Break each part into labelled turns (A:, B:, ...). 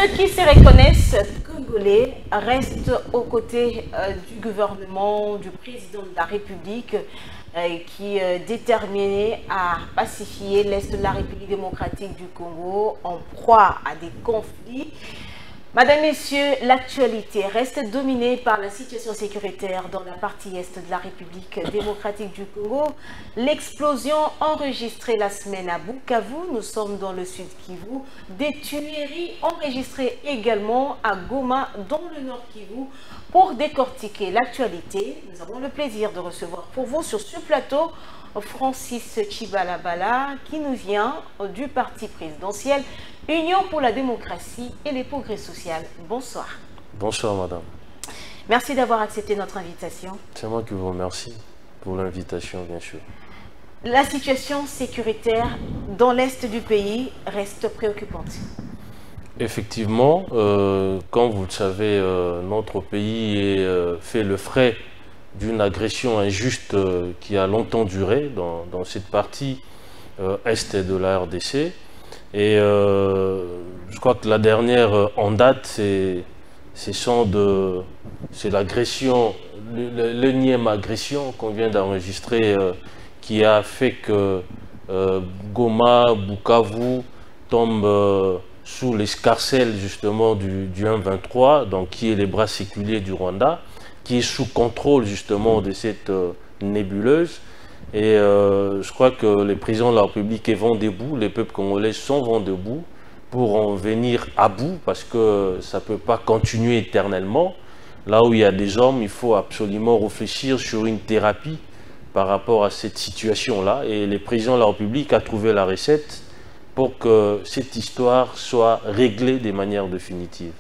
A: Ceux qui se reconnaissent congolais restent aux côtés du gouvernement, du président de la République, qui est déterminé à pacifier l'Est de la République démocratique du Congo en proie à des conflits. Madame, Messieurs, l'actualité reste dominée par la situation sécuritaire dans la partie est de la République démocratique du Congo. L'explosion enregistrée la semaine à Bukavu, nous sommes dans le sud Kivu, des tueries enregistrées également à Goma, dans le nord Kivu. Pour décortiquer l'actualité, nous avons le plaisir de recevoir pour vous sur ce plateau Francis Chibalabala, qui nous vient du parti présidentiel Union pour la démocratie et les progrès sociaux. Bonsoir.
B: Bonsoir madame.
A: Merci d'avoir accepté notre invitation.
B: C'est moi qui vous remercie pour l'invitation, bien sûr.
A: La situation sécuritaire dans l'est du pays reste préoccupante.
B: Effectivement, comme vous le savez, notre pays fait le frais d'une agression injuste qui a longtemps duré dans cette partie est de la RDC. Et je crois que la dernière en date, c'est l'agression, l'énième agression qu'on vient d'enregistrer qui a fait que Goma, Bukavu tombe sous l'escarcelle justement du M23, donc qui est les bras séculiers du Rwanda, qui est sous contrôle justement de cette nébuleuse. Et je crois que les présidents de la République vont debout, les peuples congolais vont debout pour en venir à bout, parce que ça ne peut pas continuer éternellement. Là où il y a des hommes, il faut absolument réfléchir sur une thérapie par rapport à cette situation-là. Et les présidents de la République ont trouvé la recette pour que cette histoire soit réglée de manière définitive.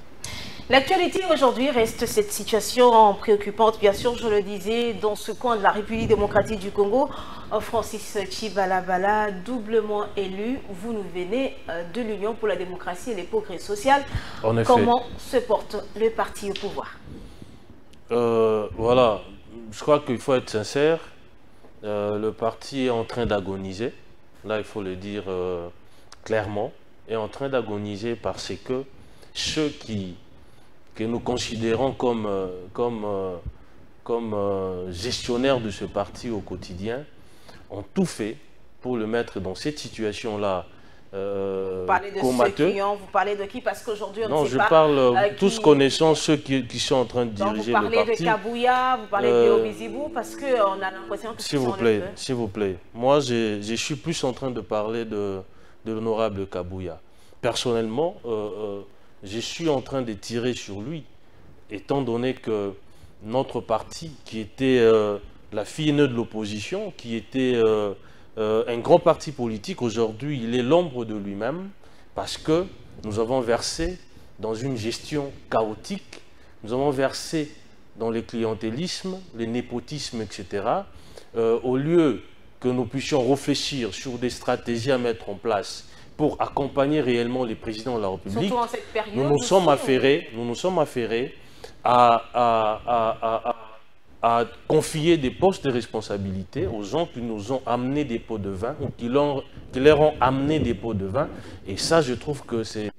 A: L'actualité aujourd'hui reste cette situation préoccupante, bien sûr, je le disais, dans ce coin de la République démocratique du Congo. Francis Chibalabala, doublement élu, vous nous venez de l'Union pour la démocratie et les progrès sociaux.
B: En effet.
A: Comment se porte le parti au pouvoir?
B: Voilà, je crois qu'il faut être sincère. Le parti est en train d'agoniser. Là, il faut le dire clairement. Est en train d'agoniser parce que ceux que nous considérons comme gestionnaires de ce parti au quotidien, ont tout fait pour le mettre dans cette situation-là.
A: Vous parlez de ceux qui ont, vous parlez de qui? Parce qu'aujourd'hui, on
B: non,
A: ne sait
B: je
A: pas.
B: parle, tous connaissons ceux qui sont en train de diriger le parti.
A: Vous parlez de Kabouya, vous parlez de Obizibou, parce qu'on a l'impression que
B: s'il vous plaît, s'il vous plaît. Moi, je suis plus en train de parler de l'honorable Kabouya. Personnellement, je suis en train de tirer sur lui, étant donné que notre parti, qui était la fille aînée de l'opposition, qui était un grand parti politique, aujourd'hui, il est l'ombre de lui-même, parce que nous avons versé dans une gestion chaotique, nous avons versé dans le clientélisme, le népotisme, etc. Au lieu que nous puissions réfléchir sur des stratégies à mettre en place pour accompagner réellement les présidents de la République,
A: surtout en cette période,
B: nous nous sommes affairés à confier des postes de responsabilité aux gens qui nous ont amené des pots de vin ou qui leur ont amené des pots de vin. Et ça, je trouve que c'est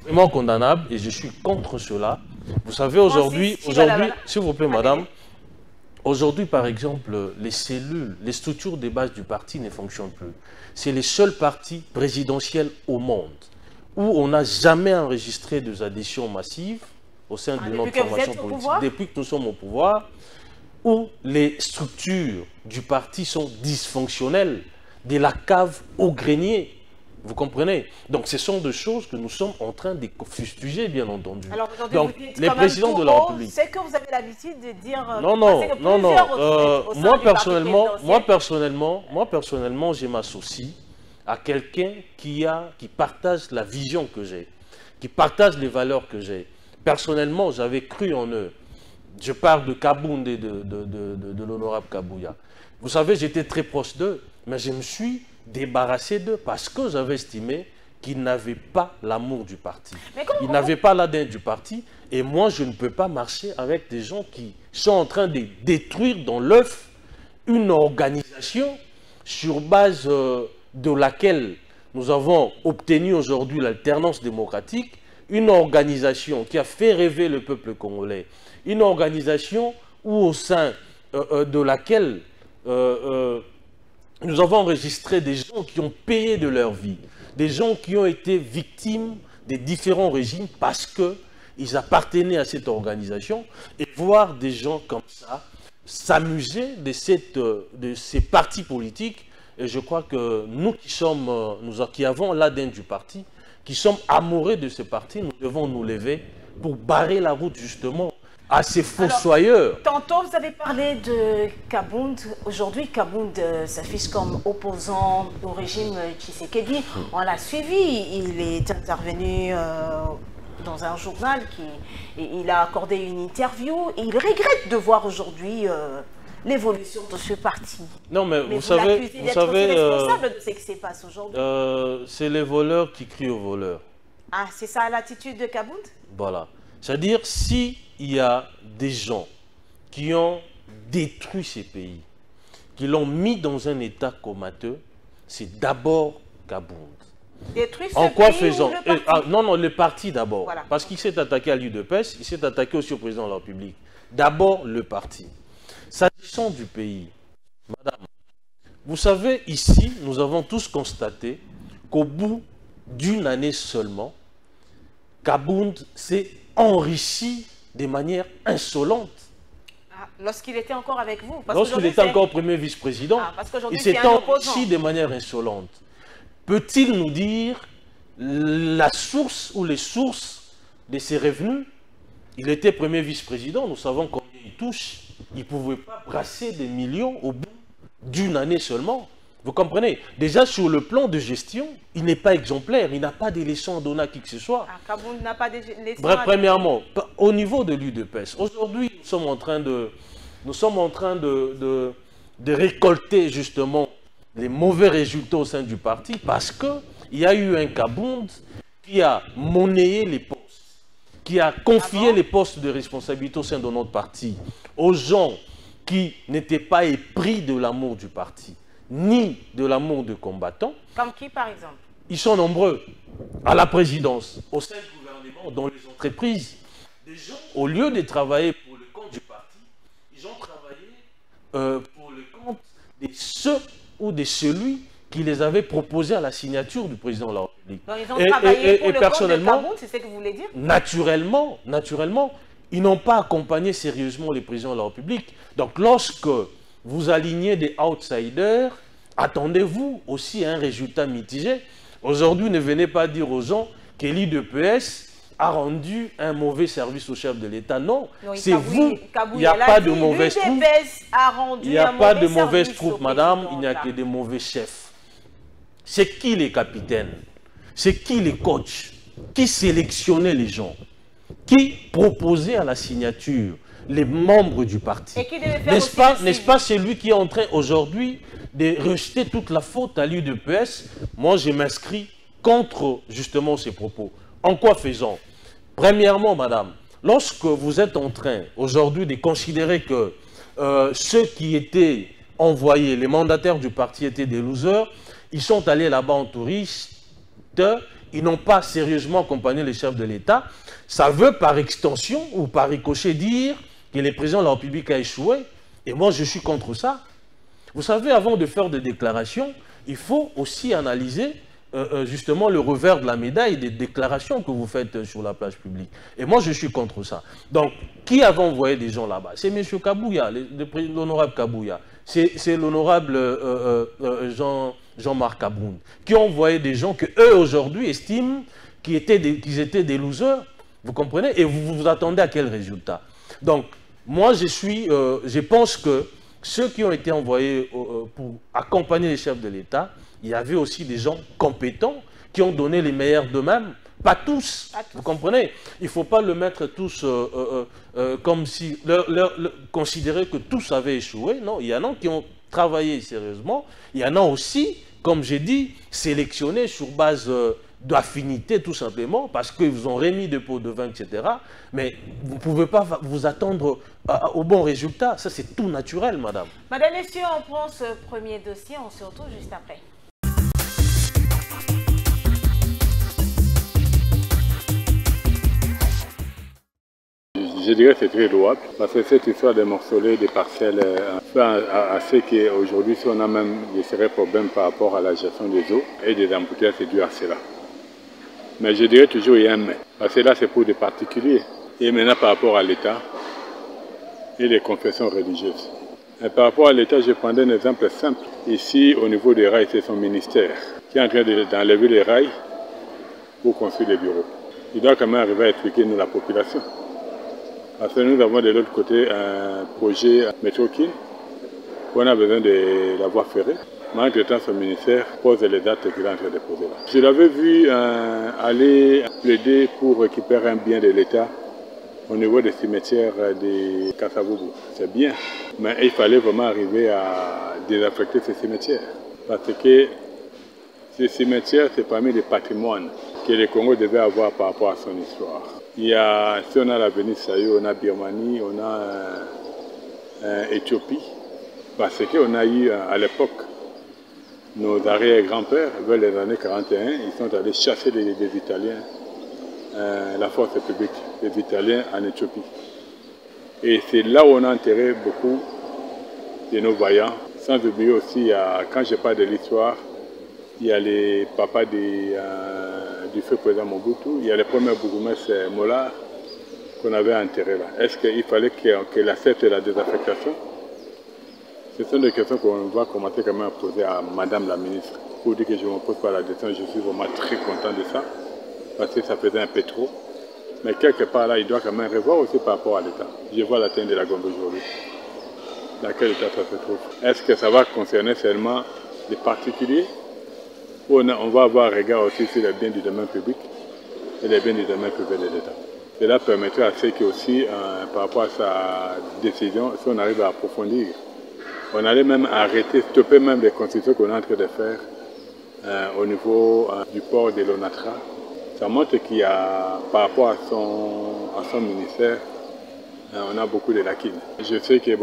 B: vraiment condamnable et je suis contre cela. Vous savez, aujourd'hui, s'il vous plaît, madame, aujourd'hui, par exemple, les cellules, les structures de base du parti ne fonctionnent plus. C'est le seul parti présidentiel au monde où on n'a jamais enregistré des adhésions massives au sein de notre formation politique, depuis que nous sommes au pouvoir, où les structures du parti sont dysfonctionnelles, de la cave au grenier. Vous comprenez? Donc ce sont des choses que nous sommes en train de fustiger, bien entendu.
A: Alors aujourd'hui, vous dites
B: les présidents de la République.
A: C'est que vous avez l'habitude de dire...
B: Non. Moi personnellement, je m'associe à quelqu'un qui partage la vision que j'ai, qui partage les valeurs que j'ai. Personnellement, j'avais cru en eux. Je parle de Kabound et de l'honorable Kabouya. Vous savez, j'étais très proche d'eux, mais je me suis débarrassé d'eux parce que j'avais estimé qu'ils n'avaient pas l'amour du parti. Ils n'avaient pas l'ADN du parti. Et moi, je ne peux pas marcher avec des gens qui sont en train de détruire dans l'œuf une organisation sur base de laquelle nous avons obtenu aujourd'hui l'alternance démocratique, une organisation qui a fait rêver le peuple congolais, une organisation où au sein de laquelle nous avons enregistré des gens qui ont payé de leur vie, des gens qui ont été victimes des différents régimes parce qu'ils appartenaient à cette organisation, et voir des gens comme ça s'amuser de ces partis politiques. Et je crois que nous qui avons l'ADN du parti, qui sommes amoureux de ce parti, nous devons nous lever pour barrer la route justement à ces fossoyeurs.
A: Tantôt, vous avez parlé de Kabound. Aujourd'hui, Kabound s'affiche comme opposant au régime Tshisekedi. On l'a suivi. Il est intervenu dans un journal, il a accordé une interview. Et il regrette de voir aujourd'hui l'évolution de ce parti.
B: Non, mais vous savez,
A: responsable de ce qui se passe aujourd'hui.
B: C'est les voleurs qui crient aux voleurs.
A: Ah, c'est ça l'attitude de Kabound?
B: Voilà. C'est-à-dire, s'il y a des gens qui ont détruit ces pays, qui l'ont mis dans un état comateux, c'est d'abord Kabound.
A: Détruire ce
B: en quoi
A: pays
B: faisant Non, le parti d'abord.
A: Voilà.
B: Parce qu'il s'est attaqué à l'UDPS, il s'est attaqué aussi au président de la République. D'abord, le parti. S'agissant du pays, madame, vous savez, ici, nous avons tous constaté qu'au bout d'une année seulement, Kabound s'est enrichi de manière insolente.
A: Ah, lorsqu'il était encore avec vous?
B: Lorsqu'il était encore premier vice-président, il s'est enrichi de manière insolente. Peut-il nous dire la source ou les sources de ses revenus? Il était premier vice-président, nous savons combien il touche. Il ne pouvait pas brasser des millions au bout d'une année seulement. Vous comprenez? Déjà, sur le plan de gestion, il n'est pas exemplaire. Il n'a pas de leçons à donner à qui que ce soit.
A: Ah, Kabound n'a pas de leçons.
B: Bref, premièrement, au niveau de l'UDPS, aujourd'hui, nous sommes en train de récolter justement les mauvais résultats au sein du parti parce qu'il y a eu un Kabound qui a monnayé les postes, qui a confié les postes de responsabilité au sein de notre parti aux gens qui n'étaient pas épris de l'amour du parti, ni de l'amour de combattants.
A: Comme qui, par exemple?
B: Ils sont nombreux à la présidence, au sein du gouvernement, dans les entreprises. Des gens, au lieu de travailler pour le compte du parti, ils ont travaillé pour le compte de ceux ou de celui qui les avait proposés à la signature du président de la République.
A: Donc ils ont travaillé pour le
B: personnellement,
A: compte de Kabound, c'est ce que vous voulez dire?
B: Naturellement, ils n'ont pas accompagné sérieusement les présidents de la République. Donc lorsque vous alignez des outsiders, attendez-vous aussi à un résultat mitigé. Aujourd'hui, ne venez pas dire aux gens que l'UDPS a rendu un mauvais service au chef de l'État. Non, c'est vous. Il n'y a pas de mauvaise troupe. Il n'y a pas de mauvaise troupe, madame. Il n'y a que des mauvais chefs. C'est qui les capitaines? C'est qui les coachs? Qui sélectionnait les gens? Qui proposait à la signature les membres du parti? N'est-ce pas celui qui est en train aujourd'hui de rejeter toute la faute à l'UDPS? Moi, je m'inscris contre justement ces propos. En quoi faisant? Premièrement, madame, lorsque vous êtes en train aujourd'hui de considérer que ceux qui étaient envoyés, les mandataires du parti étaient des losers, ils sont allés là-bas en touriste, ils n'ont pas sérieusement accompagné les chefs de l'État, ça veut par extension ou par ricochet dire que le président de la République a échoué. Et moi, je suis contre ça. Vous savez, avant de faire des déclarations, il faut aussi analyser justement le revers de la médaille des déclarations que vous faites sur la plage publique. Et moi, je suis contre ça. Donc, qui avait envoyé des gens là-bas? C'est M. Kabouya, l'honorable Kabouya. C'est l'honorable Jean-Marc Kabound, qui ont envoyé des gens que eux aujourd'hui estiment qu'ils étaient des losers. Vous comprenez? Et vous vous attendez à quel résultat? Donc, moi, je pense que ceux qui ont été envoyés pour accompagner les chefs de l'État, il y avait aussi des gens compétents qui ont donné les meilleurs d'eux-mêmes. Pas tous, vous comprenez? Il ne faut pas le mettre tous comme si... considérer que tous avaient échoué. Non, il y en a qui ont travaillé sérieusement. Il y en a aussi, comme j'ai dit, sélectionnés sur base d'affinité tout simplement, parce qu'ils vous ont remis des pots de vin, etc. Mais vous ne pouvez pas vous attendre au bon résultat. Ça, c'est tout naturel, madame.
A: Madame, messieurs, on prend ce premier dossier. On se retrouve juste après.
C: Je dirais que c'est très louable parce que cette histoire de morceler des parcelles fait à ce qu'aujourd'hui, si on a même des sérieux problèmes par rapport à la gestion des eaux et des embouteillages, c'est dû à cela. Mais je dirais toujours il y a un mais. Parce que là, c'est pour des particuliers. Et maintenant, par rapport à l'État et les confessions religieuses. Et par rapport à l'État, je prendrai un exemple simple. Ici, au niveau des rails, c'est son ministère qui est en train d'enlever les rails pour construire des bureaux. Il doit quand même arriver à expliquer nous la population. Parce que nous avons de l'autre côté un projet métro-Kin où on a besoin de la voie ferrée. Mais entre-temps, son ministère pose les dates qu'il est en train de poser là. Je l'avais vu aller plaider pour récupérer un bien de l'État au niveau des cimetières de Kassavubu. C'est bien, mais il fallait vraiment arriver à désaffecter ces cimetières. Parce que ces cimetières, c'est parmi les patrimoines que le Congo devait avoir par rapport à son histoire. Il y a, si on a l'avenir Sayo, on a Birmanie, on a Éthiopie, parce qu'on a eu à l'époque, nos arrière-grands-pères, vers les années 41, ils sont allés chasser des Italiens, la force publique des Italiens en Éthiopie. Et c'est là où on a enterré beaucoup de nos vaillants. Sans oublier aussi, quand je parle de l'histoire, il y a les papas du feu président Mobutu, il y a les premiers bourgmestres Mollard qu'on avait enterrés là. Est-ce qu'il fallait qu'elle accepte la désaffectation? Ce sont des questions qu'on va commencer quand même à poser à Madame la ministre. Pour dire que je ne me pose pas la question, je suis vraiment très content de ça, parce que ça faisait un peu trop. Mais quelque part là, il doit quand même revoir aussi par rapport à l'État. Je vois la teinte de la Gombe aujourd'hui. Dans quel état ça se trouve? Est-ce que ça va concerner seulement les particuliers? Ou on va avoir un regard aussi sur les biens du domaine public et les biens du domaine privé de l'État. Cela permettrait à ceux qui aussi, par rapport à sa décision, si on arrive à approfondir, on allait même arrêter, stopper même les constructions qu'on est en train de faire au niveau du port de l'Onatra. Ça montre qu'il y a, par rapport à son ministère, on a beaucoup de lacunes. Je sais qu'il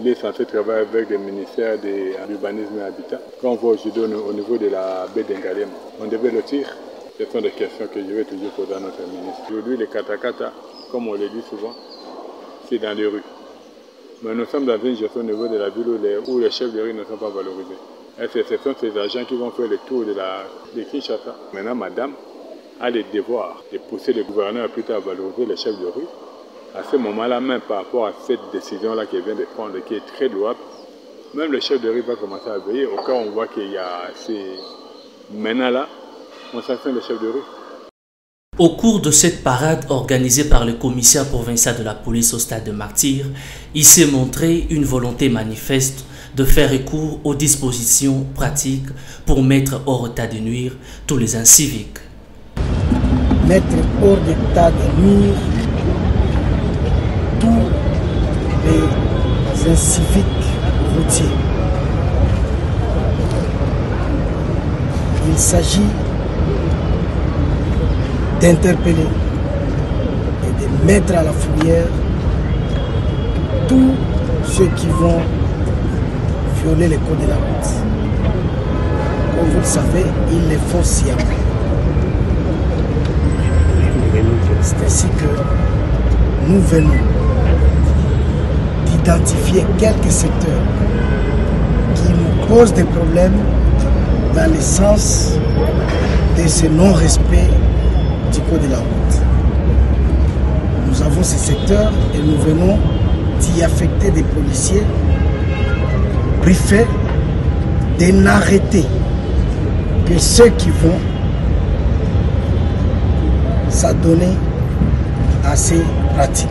C: est censé travailler avec le ministère de l'Urbanisme et Habitat. Quand on voit aujourd'hui au niveau de la baie d'Engalem, on devait le tirer. Ce sont des questions que je vais toujours poser à notre ministre. Aujourd'hui, les katakata, comme on le dit souvent, c'est dans les rues. Mais nous sommes dans une gestion au niveau de la ville où les chefs de rue ne sont pas valorisés. Et ce sont ces agents qui vont faire le tour de Kinshasa. Maintenant, madame a le devoir de pousser le gouverneur plutôt à valoriser les chefs de rue. À ce moment-là, même par rapport à cette décision-là qu'elle vient de prendre, qui est très louable, même le chef de rue va commencer à veiller. Au cas où on voit qu'il y a ces... Maintenant là, on sanctionne le chef de rue.
D: Au cours de cette parade organisée par le commissaire provincial de la police au stade de Martyrs, il s'est montré une volonté manifeste de faire recours aux dispositions pratiques pour mettre hors état de nuire tous les inciviques.
E: Mettre hors d'état de nuire tous les inciviques routiers. Il s'agit d'interpeller et de mettre à la fourrière tous ceux qui vont violer les codes de la route. Comme vous le savez, ils les font sciemment. C'est ainsi que nous venons d'identifier quelques secteurs qui nous posent des problèmes dans le sens de ce non-respect du code de la route. Nous avons ces secteurs et nous venons d'y affecter des policiers briefés de n'arrêter que ceux qui vont s'adonner à ces pratiques.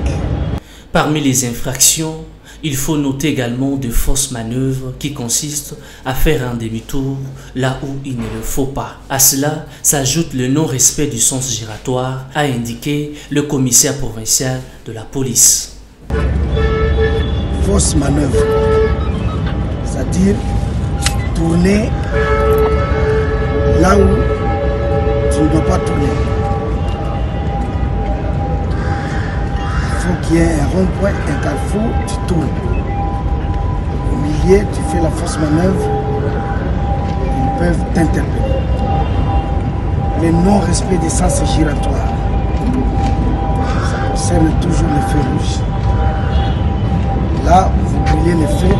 D: Parmi les infractions, il faut noter également de fausses manœuvres qui consistent à faire un demi-tour là où il ne le faut pas. À cela s'ajoute le non-respect du sens giratoire, a indiqué le commissaire provincial de la police.
E: Fausse manœuvre, c'est-à-dire tourner là où tu ne dois pas tourner. Il faut qu'il y ait un rond-point, un carrefour, tu tournes. Au milieu, tu fais la fausse manœuvre, ils peuvent t'interpeller. Le non-respect des sens giratoires, ça concerne toujours les feux rouges. Là, vous brûlez les feux,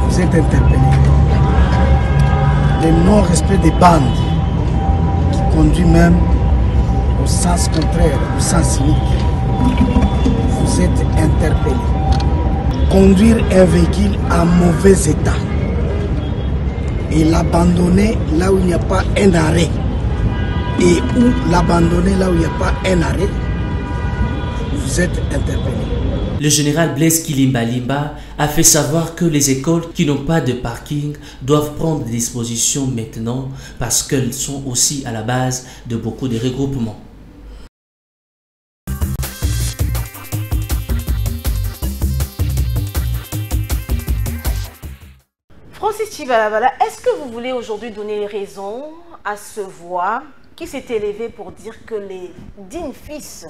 E: vous êtes interpellé. Le non-respect des bandes qui conduit même au sens contraire, au sens unique. Vous êtes interpellé. Conduire un véhicule en mauvais état et l'abandonner là où il n'y a pas un arrêt et où l'abandonner là où il n'y a pas un arrêt, vous êtes interpellé.
D: Le général Blaise Kilimba Limba a fait savoir que les écoles qui n'ont pas de parking doivent prendre des dispositions maintenant parce qu'elles sont aussi à la base de beaucoup de regroupements.
A: Francis Chibalabala, est-ce que vous voulez aujourd'hui donner raison à ce voix qui s'est élevé pour dire que les dignes fils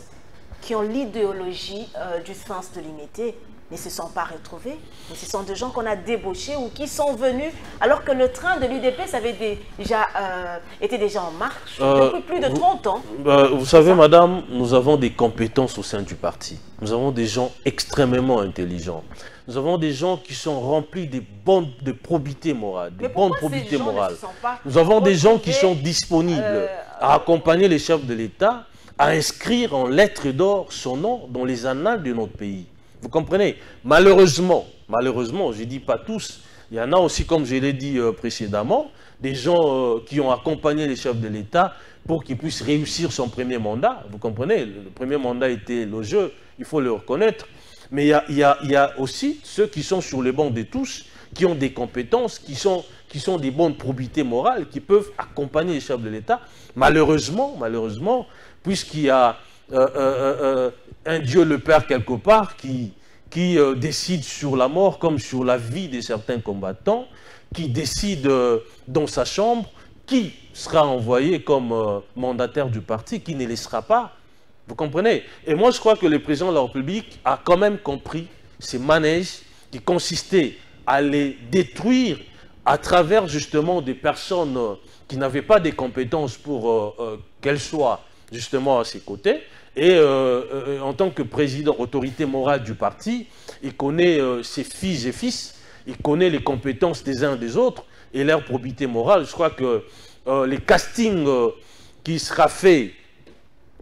A: qui ont l'idéologie du sens de l'unité ne se sont pas retrouvés, mais ce sont des gens qu'on a débauchés ou qui sont venus alors que le train de l'UDPS avait était déjà en marche depuis plus de 30 ans.
B: Vous savez, madame, nous avons des compétences au sein du parti. Nous avons des gens extrêmement intelligents. Nous avons des gens qui sont remplis de probité morale, des bonnes probités morales. Nous avons des gens qui sont disponibles à accompagner les chefs de l'État, à inscrire en lettres d'or son nom dans les annales de notre pays. Vous comprenez? Malheureusement, je ne dis pas tous, il y en a aussi, comme je l'ai dit précédemment, des gens qui ont accompagné les chefs de l'État pour qu'ils puissent réussir son premier mandat. Vous comprenez? Le premier mandat était le jeu, il faut le reconnaître. Mais il y a aussi ceux qui sont sur les bancs de tous, qui ont des compétences, qui sont des bonnes probités morales, qui peuvent accompagner les chefs de l'État. Malheureusement, puisqu'il y a un Dieu le Père quelque part qui décide sur la mort comme sur la vie de certains combattants, qui décide dans sa chambre qui sera envoyé comme mandataire du parti, qui ne laissera pas. Vous comprenez? Et moi, je crois que le président de la République a quand même compris ces manèges qui consistaient à les détruire à travers justement des personnes qui n'avaient pas des compétences pour qu'elles soient justement à ses côtés. Et en tant que président, autorité morale du parti, il connaît ses filles et fils, il connaît les compétences des uns et des autres et leur probité morale. Je crois que les castings qui sera fait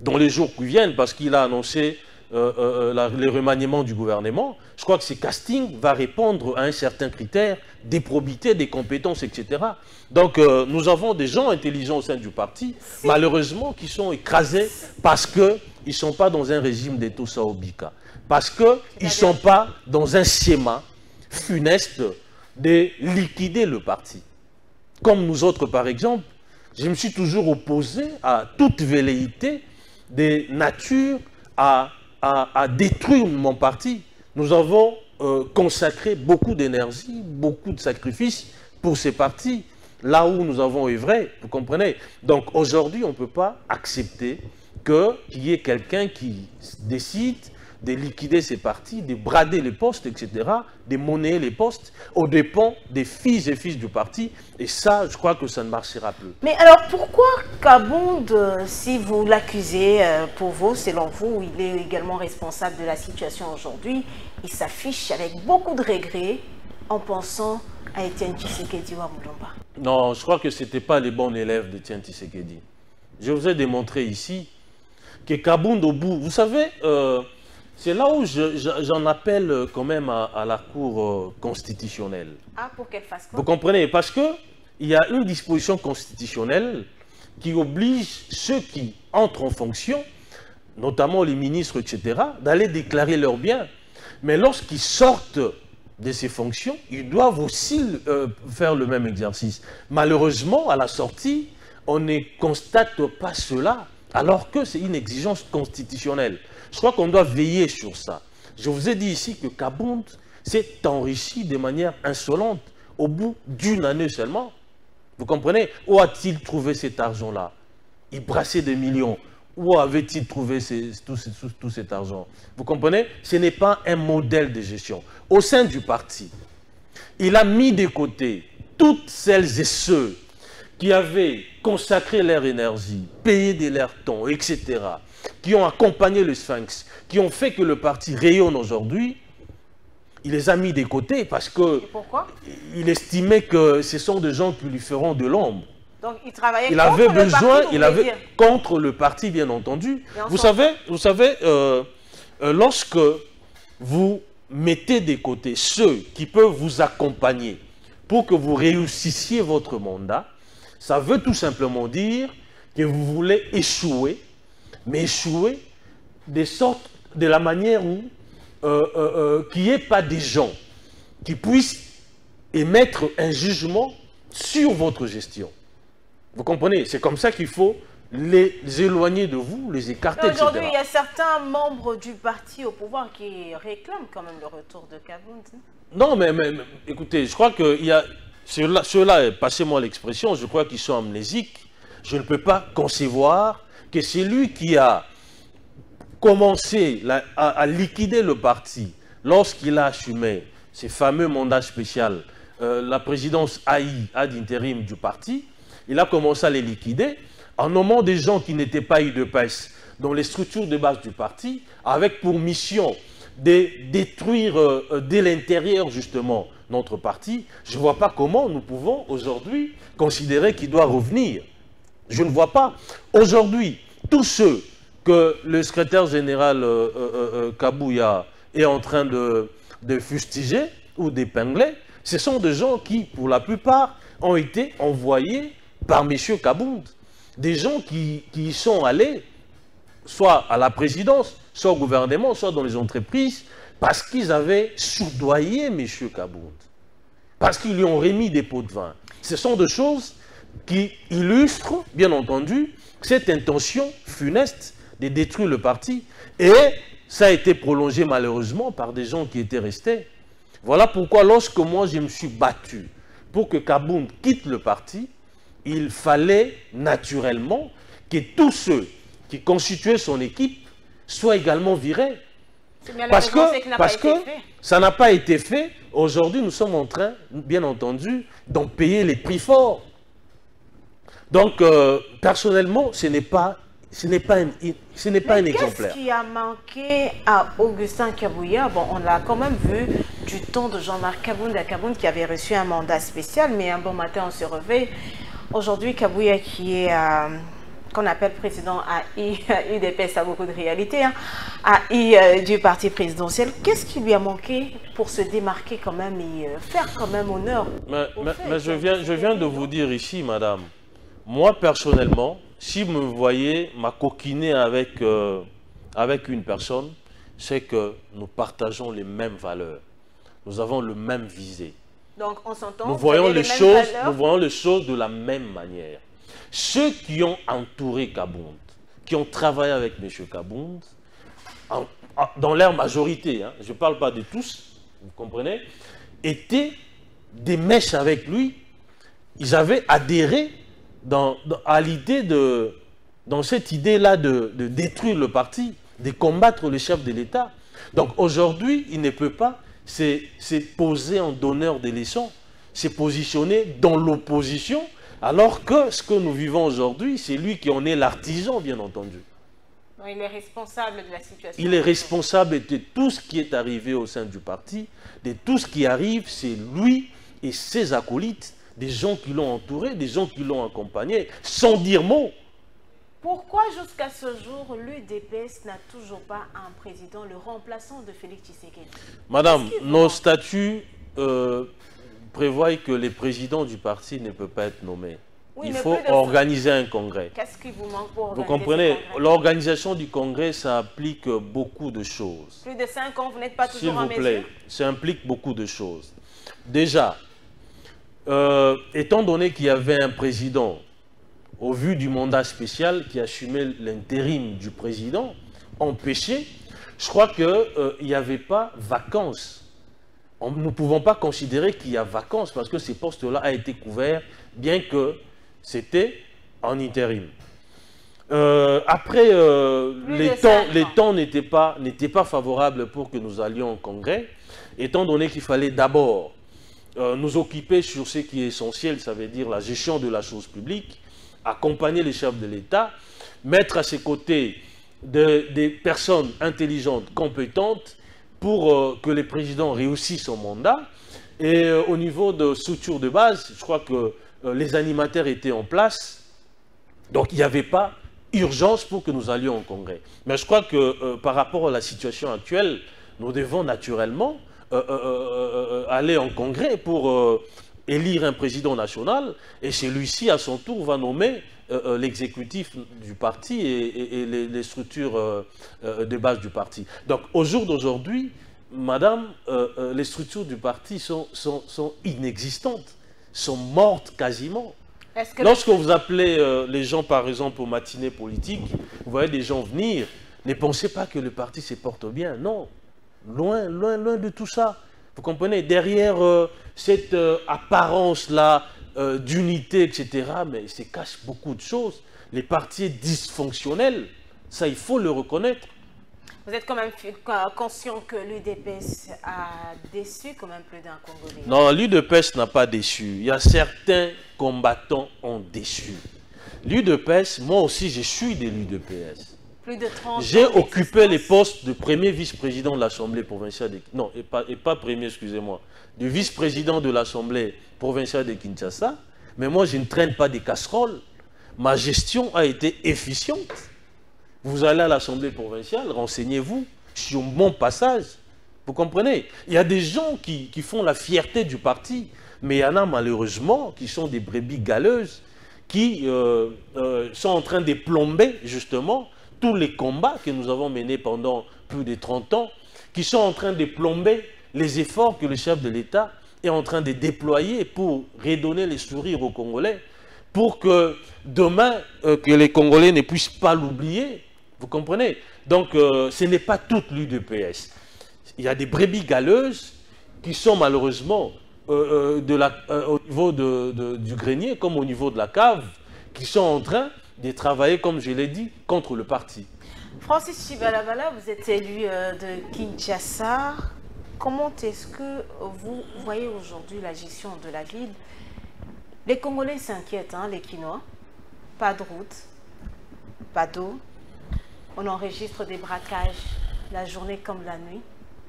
B: dans les jours qui viennent, parce qu'il a annoncé les remaniements du gouvernement, je crois que ces castings vont répondre à un certain critère des probités, des compétences, etc. Donc nous avons des gens intelligents au sein du parti, malheureusement, qui sont écrasés parce qu'ils ne sont pas dans un régime de Tossa Obika, parce qu'ils ne sont pas dans un schéma funeste de liquider le parti. Comme nous autres, par exemple, je me suis toujours opposé à toute velléité de nature à détruire mon parti. Nous avons consacré beaucoup d'énergie, beaucoup de sacrifices pour ces partis, là où nous avons œuvré, vous comprenez? Donc aujourd'hui, on ne peut pas accepter qu'il y ait quelqu'un qui décide de liquider ces partis, de brader les postes, etc., de monnayer les postes aux dépens des filles et fils du parti. Et ça, je crois que ça ne marchera plus.
A: Mais alors, pourquoi Kabound, si vous l'accusez, pour vous, selon vous, il est également responsable de la situation aujourd'hui, il s'affiche avec beaucoup de regrets en pensant à Etienne Tshisekedi ou à Moulomba?
B: Non, je crois que ce n'était pas les bons élèves d'Etienne Tshisekedi. Je vous ai démontré ici que Kabound, au bout, vous savez, c'est là où j'en appelle quand même à la Cour constitutionnelle.
A: Ah, pour qu'elle fasse quoi?
B: Vous comprenez? Parce qu'il y a une disposition constitutionnelle qui oblige ceux qui entrent en fonction, notamment les ministres, etc., d'aller déclarer leurs biens. Mais lorsqu'ils sortent de ces fonctions, ils doivent aussi faire le même exercice. Malheureusement, à la sortie, on ne constate pas cela, alors que c'est une exigence constitutionnelle. Je crois qu'on doit veiller sur ça. Je vous ai dit ici que Kabound s'est enrichi de manière insolente au bout d'une année seulement. Vous comprenez? Où a-t-il trouvé cet argent-là? Il brassait des millions. Où avait-il trouvé tout cet argent? Vous comprenez? Ce n'est pas un modèle de gestion. Au sein du parti, il a mis de côté toutes celles et ceux qui avaient consacré leur énergie, payé de leur temps, etc., qui ont accompagné le Sphinx, qui ont fait que le parti rayonne aujourd'hui, il les a mis de côté parce qu'il estimait que ce sont des gens qui lui feront de l'ombre.
A: Donc il travaillait
B: contre le parti, bien entendu. Vous savez, lorsque vous mettez de côté ceux qui peuvent vous accompagner pour que vous réussissiez votre mandat, ça veut tout simplement dire que vous voulez échouer, mais échouer de la manière où qu'il n'y ait pas des gens qui puissent émettre un jugement sur votre gestion. Vous comprenez? C'est comme ça qu'il faut les éloigner de vous, les écarter, etc.
A: Aujourd'hui, il y a certains membres du parti au pouvoir qui réclament quand même le retour de Kabound.
B: Non, mais écoutez, je crois qu'il y a... Ceux-là, passez-moi l'expression, je crois qu'ils sont amnésiques. Je ne peux pas concevoir que c'est lui qui a commencé à liquider le parti lorsqu'il a assumé ces fameux mandats spéciaux, la présidence ad intérim du parti. Il a commencé à les liquider en nommant des gens qui n'étaient pas UDPS dans les structures de base du parti, avec pour mission de détruire dès l'intérieur justement notre parti. Je ne vois pas comment nous pouvons aujourd'hui considérer qu'il doit revenir. Je ne vois pas. Aujourd'hui, tous ceux que le secrétaire général Kabouya est en train de fustiger ou d'épingler, ce sont des gens qui, pour la plupart, ont été envoyés par M. Kabound. Des gens qui sont allés, soit à la présidence, soit au gouvernement, soit dans les entreprises, parce qu'ils avaient soudoyé M. Kabound. Parce qu'ils lui ont remis des pots de vin. Ce sont des choses qui illustrent, bien entendu, cette intention funeste de détruire le parti. Et ça a été prolongé malheureusement par des gens qui étaient restés. Voilà pourquoi lorsque moi je me suis battu pour que Kabound quitte le parti, il fallait naturellement que tous ceux qui constituaient son équipe soient également virés. Parce que ça n'a pas été fait. Aujourd'hui, nous sommes en train, bien entendu, d'en payer les prix forts. Donc, personnellement, ce n'est pas un exemplaire.
A: Qu'est-ce qui a manqué à Augustin Kabouya? Bon, on l'a quand même vu du temps de Jean-Marc Kabound qui avait reçu un mandat spécial, mais un bon matin, on se réveille. Aujourd'hui, Kabouya qui est, qu'on appelle président AI, UDPS a beaucoup de réalité, hein, AI du parti présidentiel. Qu'est-ce qui lui a manqué pour se démarquer quand même et faire quand même honneur?
B: Mais je viens de vous dire ici, madame, moi personnellement, si vous me voyez m'acoquiner avec une personne, c'est que nous partageons les mêmes valeurs. Nous avons le même visée.
A: Donc on s'entend.
B: Nous voyons les choses de la même manière. Ceux qui ont entouré Kabound, qui ont travaillé avec M. Kabound, dans leur majorité, hein, je ne parle pas de tous, vous comprenez, étaient des mèches avec lui. Ils avaient adhéré à l'idée dans cette idée-là de détruire le parti, de combattre le chef de l'État. Donc aujourd'hui, il ne peut pas se poser en donneur de leçons, se positionner dans l'opposition, alors que ce que nous vivons aujourd'hui, c'est lui qui en est l'artisan, bien entendu.
A: Non, il est responsable de la situation.
B: Il est responsable de tout ce qui est arrivé au sein du parti, de tout ce qui arrive, c'est lui et ses acolytes, des gens qui l'ont entouré, des gens qui l'ont accompagné, sans dire mot.
A: Pourquoi jusqu'à ce jour, l'UDPS n'a toujours pas un président, le remplaçant de Félix Tshisekedi?
B: Madame, nos statuts prévoient que les présidents du parti ne peuvent pas être nommés. Oui, il faut organiser un congrès.
A: Qu'est-ce qui vous manque pour organiser?
B: Vous comprenez, l'organisation du congrès, ça implique beaucoup de choses.
A: Plus de 5 ans, vous n'êtes pas toujours en mesure?
B: S'il vous plaît, ça implique beaucoup de choses. Déjà, étant donné qu'il y avait un président, au vu du mandat spécial qui assumait l'intérim du président, empêché, je crois qu'il n'y avait pas vacances. Nous ne pouvons pas considérer qu'il y a vacances parce que ces postes-là ont été couverts, bien que c'était en intérim. Après, les temps n'étaient pas favorables pour que nous allions au congrès, étant donné qu'il fallait d'abord nous occuper sur ce qui est essentiel, ça veut dire la gestion de la chose publique, accompagner les chefs de l'État, mettre à ses côtés des personnes intelligentes, compétentes, pour que le président réussisse son mandat. Et au niveau de structure de base, je crois que les animateurs étaient en place, donc il n'y avait pas urgence pour que nous allions au Congrès. Mais je crois que par rapport à la situation actuelle, nous devons naturellement aller en Congrès pour élire un président national, et celui-ci, à son tour, va nommer l'exécutif du parti et les structures de base du parti. Donc, au jour d'aujourd'hui, madame, les structures du parti sont inexistantes, sont mortes quasiment. Lorsque vous appelez les gens, par exemple, aux matinées politiques, vous voyez des gens venir, ne pensez pas que le parti se porte bien, non. Loin, loin, loin de tout ça. Vous comprenez, derrière cette apparence-là d'unité, etc., mais il se cache beaucoup de choses. Les partis dysfonctionnels, ça, il faut le reconnaître.
A: Vous êtes quand même conscient que l'UDPS a déçu quand même plus d'un Congolais?
B: Non, l'UDPS n'a pas déçu. Il y a certains combattants ont déçu. L'UDPS, moi aussi, je suis de l'UDPS.
A: Plus de 30 ans.
B: J'ai occupé les postes de premier vice-président de l'Assemblée provinciale de... Non, et pas premier, excusez-moi. De vice-président de l'Assemblée provinciale de Kinshasa. Mais moi, je ne traîne pas des casseroles. Ma gestion a été efficiente. Vous allez à l'Assemblée provinciale, renseignez-vous sur mon passage. Vous comprenez? Il y a des gens qui font la fierté du parti, mais il y en a malheureusement qui sont des brebis galeuses, qui sont en train de plomber justement tous les combats que nous avons menés pendant plus de 30 ans, qui sont en train de plomber les efforts que le chef de l'État est en train de déployer pour redonner les sourires aux Congolais, pour que demain, que les Congolais ne puissent pas l'oublier. Vous comprenez? Donc, ce n'est pas toute l'UDPS. Il y a des brebis galeuses qui sont malheureusement au niveau du grenier, comme au niveau de la cave, qui sont en train de travailler, comme je l'ai dit, contre le parti.
A: Francis Chibalabala, vous êtes élu de Kinshasa. Comment est-ce que vous voyez aujourd'hui la gestion de la ville? Les Congolais s'inquiètent, hein, les Kinois. Pas de route, pas d'eau. On enregistre des braquages la journée comme la nuit.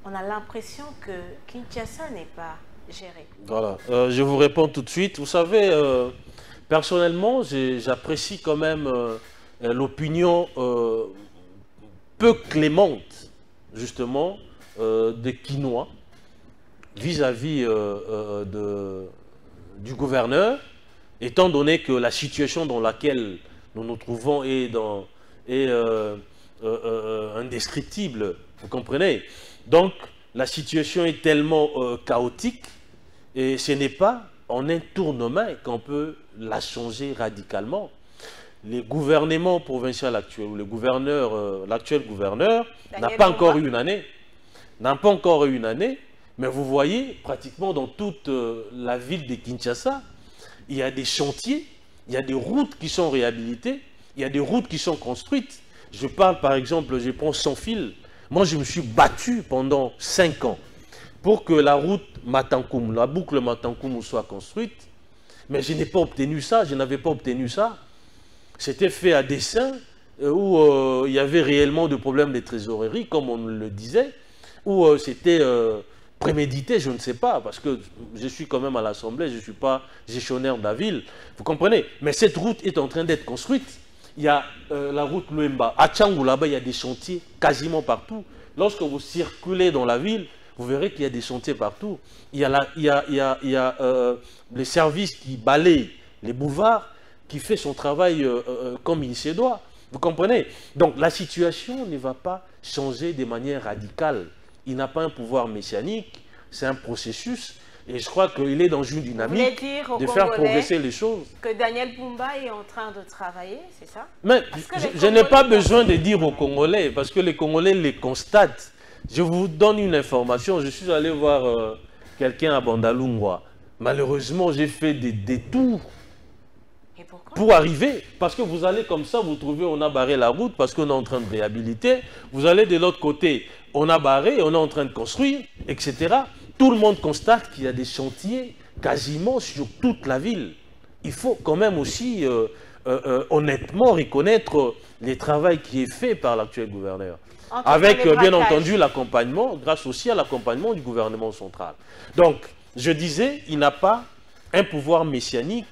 A: On a l'impression que Kinshasa n'est pas géré. Voilà.
B: Je vous réponds tout de suite. Vous savez, personnellement, j'apprécie quand même l'opinion peu clémente, justement, des Kinois vis-à-vis du gouverneur, étant donné que la situation dans laquelle nous nous trouvons est indescriptible, vous comprenez? Donc, la situation est tellement chaotique, et ce n'est pas en un tournement qu'on peut la changer radicalement. Le gouvernement provincial actuel, l'actuel gouverneur, n'a pas encore eu une année. N'a pas encore eu une année, mais vous voyez, pratiquement dans toute la ville de Kinshasa, il y a des chantiers, il y a des routes qui sont réhabilitées, il y a des routes qui sont construites. Je parle par exemple, je prends Sans Fil. Moi, je me suis battu pendant 5 ans pour que la route Matankoum, la boucle Matankoum soit construite. Mais je n'ai pas obtenu ça, je n'avais pas obtenu ça. C'était fait à dessein, où il y avait réellement des problèmes de trésorerie, comme on le disait, où c'était prémédité, je ne sais pas, parce que je suis quand même à l'Assemblée, je ne suis pas gestionnaire de la ville. Vous comprenez? Mais cette route est en train d'être construite. Il y a la route Luemba. À Tchangou, là-bas, il y a des chantiers quasiment partout. Lorsque vous circulez dans la ville, vous verrez qu'il y a des chantiers partout. Il y a, les services qui balayent les boulevards, qui fait son travail comme il se doit. Vous comprenez? Donc la situation ne va pas changer de manière radicale. Il n'a pas un pouvoir messianique, c'est un processus. Et je crois qu'il est dans une dynamique de faire progresser les choses.
A: Que Daniel Bumba est en train de travailler, c'est ça?
B: Mais je n'ai pas besoin de dire aux Congolais, parce que les Congolais les constatent. Je vous donne une information. Je suis allé voir quelqu'un à Bandalungwa. Malheureusement, j'ai fait des détours pour arriver. Parce que vous allez comme ça, vous trouvez, on a barré la route parce qu'on est en train de réhabiliter. Vous allez de l'autre côté, on a barré, on est en train de construire, etc. tout le monde constate qu'il y a des chantiers quasiment sur toute la ville. Il faut quand même aussi honnêtement reconnaître le travail qui est fait par l'actuel gouverneur. Avec bien entendu l'accompagnement, grâce aussi à l'accompagnement du gouvernement central. Donc, je disais, il n'a pas un pouvoir messianique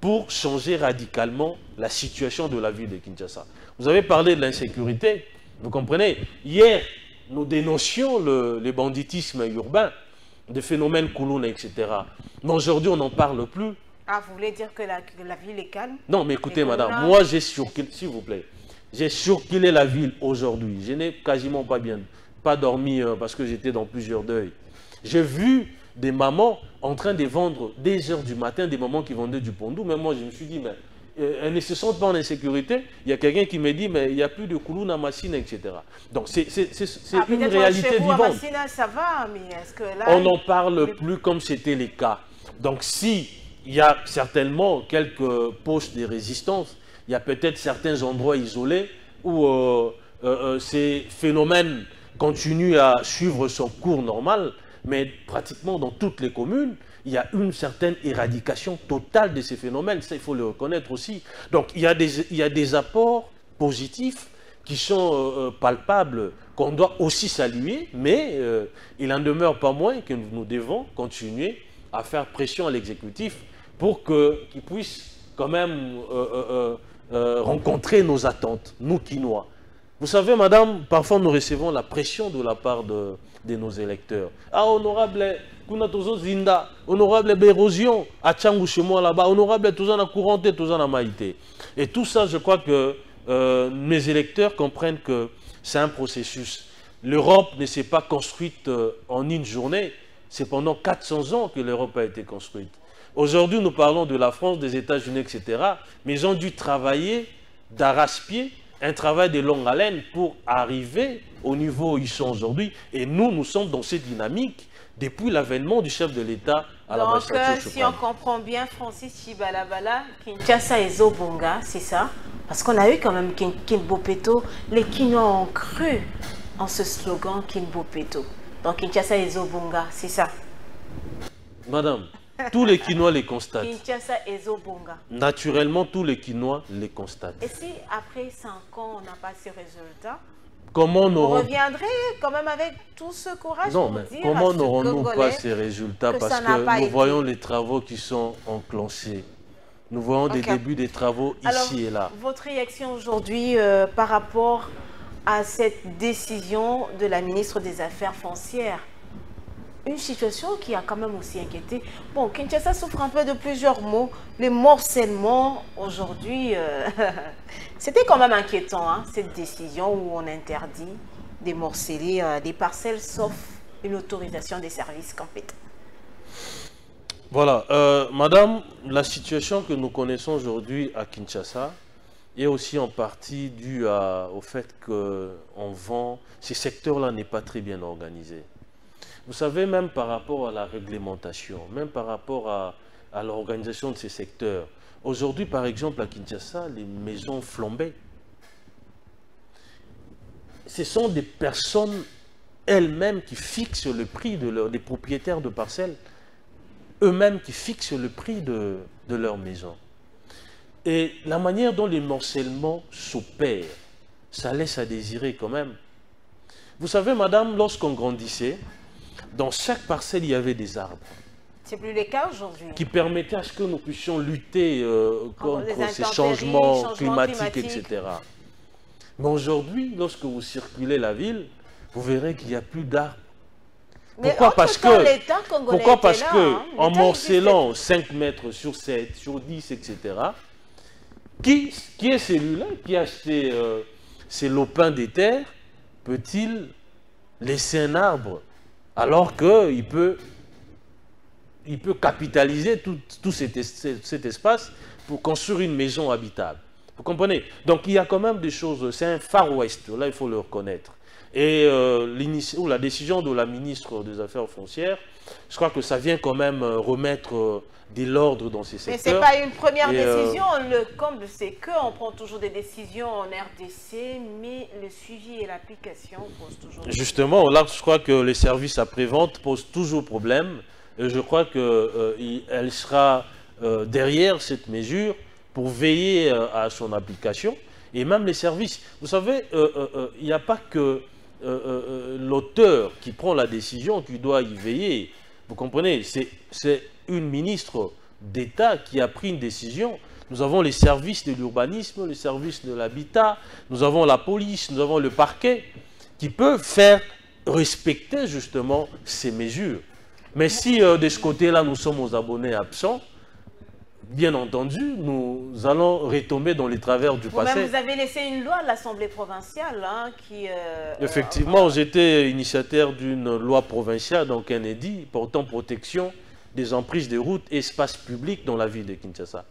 B: pour changer radicalement la situation de la ville de Kinshasa. Vous avez parlé de l'insécurité, vous comprenez? Hier, nous dénoncions le banditisme urbain, des phénomènes Koulouna, etc. Mais aujourd'hui, on n'en parle plus.
A: Ah, vous voulez dire que la ville est calme?
B: Non, mais écoutez, madame, moi j'ai surculé, s'il vous plaît, j'ai surculé la ville aujourd'hui. Je n'ai quasiment pas dormi parce que j'étais dans plusieurs deuils. J'ai vu des mamans en train de vendre dès 1h du matin, des mamans qui vendaient du pondou. Même moi, je me suis dit, mais elles ne se sentent pas en insécurité. Il y a quelqu'un qui me dit, mais il n'y a plus de Koulouna, Massina, etc. Donc, c'est une réalité
A: chez vous,
B: vivante.
A: À Massina, ça va, mais est-ce que là...
B: On n'en parle plus comme c'était le cas. Donc, si il y a certainement quelques postes de résistance, il y a peut-être certains endroits isolés où ces phénomènes continuent à suivre son cours normal, mais pratiquement dans toutes les communes, il y a une certaine éradication totale de ces phénomènes. Ça, il faut le reconnaître aussi. Donc, il y a des apports positifs qui sont palpables, qu'on doit aussi saluer, mais il en demeure pas moins que nous devons continuer à faire pression à l'exécutif pour qu'il puisse quand même rencontrer nos attentes, nous Kinois. Vous savez, madame, parfois nous recevons la pression de la part de nos électeurs. Ah, honorable Kunatozo Zinda, honorable Bérosion, à Tchangou chez moi là-bas, honorable Touzana Couranté, Touzana Maïté. Et tout ça, je crois que mes électeurs comprennent que c'est un processus. L'Europe ne s'est pas construite en une journée. C'est pendant 400 ans que l'Europe a été construite. Aujourd'hui, nous parlons de la France, des États-Unis, etc. Mais ils ont dû travailler d'arrache-pied, un travail de longue haleine pour arriver au niveau où ils sont aujourd'hui. Et nous sommes dans cette dynamique depuis l'avènement du chef de l'État à la magistrature suprême.
A: Si on comprend bien, Francis Chibalabala, Kinshasa et Zobonga, c'est ça? Parce qu'on a eu quand même Kinbopeto. Les Kinois ont cru en ce slogan Kinbopeto. Donc Kinshasa et Zobonga, c'est ça?
B: Madame, tous les Kinois les constatent.
A: Kinshasa et Zobonga.
B: Naturellement, tous les Kinois les constatent.
A: Et si après 5 ans, on n'a pas ces résultats,
B: comment
A: on reviendrait quand même avec tout ce courage pour dire
B: comment n'aurons-nous pas ces résultats? Parce que nous voyons les travaux qui sont enclenchés. Nous voyons des débuts des travaux ici et là.
A: Votre réaction aujourd'hui par rapport à cette décision de la ministre des Affaires foncières? Une situation qui a quand même aussi inquiété. Bon, Kinshasa souffre un peu de plusieurs maux. Les morcellement, aujourd'hui, c'était quand même inquiétant, hein, cette décision où on interdit de morceler des parcelles, sauf une autorisation des services compétents.
B: Voilà, madame, la situation que nous connaissons aujourd'hui à Kinshasa est aussi en partie due au fait qu'on vend, ce secteur-là n'est pas très bien organisé. Vous savez, même par rapport à la réglementation, même par rapport à l'organisation de ces secteurs, aujourd'hui, par exemple, à Kinshasa, les maisons flambées, ce sont des personnes elles-mêmes qui fixent le prix des propriétaires de parcelles, eux-mêmes qui fixent le prix de leur maison. Et la manière dont les morcellements s'opèrent, ça laisse à désirer quand même. Vous savez, madame, lorsqu'on grandissait, dans chaque parcelle, il y avait des arbres.
A: C'est plus le cas aujourd'hui.
B: Qui permettaient à ce que nous puissions lutter contre ces changements climatiques, etc. Mais aujourd'hui, lorsque vous circulez la ville, vous verrez qu'il n'y a plus d'arbres. Pourquoi? Parce que en morcellant 5 mètres sur 7, sur 10, etc., qui est celui-là qui a acheté ces lopins des terres, peut-il laisser un arbre alors qu'il peut capitaliser tout cet espace pour construire une maison habitable? Vous comprenez? Donc il y a quand même des choses, c'est un Far West, là il faut le reconnaître. Et la décision de la ministre des Affaires foncières Je crois que ça vient quand même remettre de l'ordre dans ces secteurs.
A: Mais ce n'est pas une première décision. Le comble, c'est qu'on prend toujours des décisions en RDC, mais le suivi et l'application posent toujours problème.
B: Justement, là, je crois que les services après-vente posent toujours problème. Et je crois qu'elle sera derrière cette mesure pour veiller à son application. Et même les services. Vous savez, il n'y a pas que l'auteur qui prend la décision qui doit y veiller. Vous comprenez? C'est une ministre d'État qui a pris une décision. Nous avons les services de l'urbanisme, les services de l'habitat, nous avons la police, nous avons le parquet qui peuvent faire respecter justement ces mesures. Mais si de ce côté-là, nous sommes aux abonnés absents, bien entendu, nous allons retomber dans les travers du passé.
A: Vous avez laissé une loi à l'Assemblée provinciale qui...
B: Effectivement, j'étais initiateur d'une loi provinciale, donc un édit, portant protection des emprises de routes et espaces publics dans la ville de Kinshasa.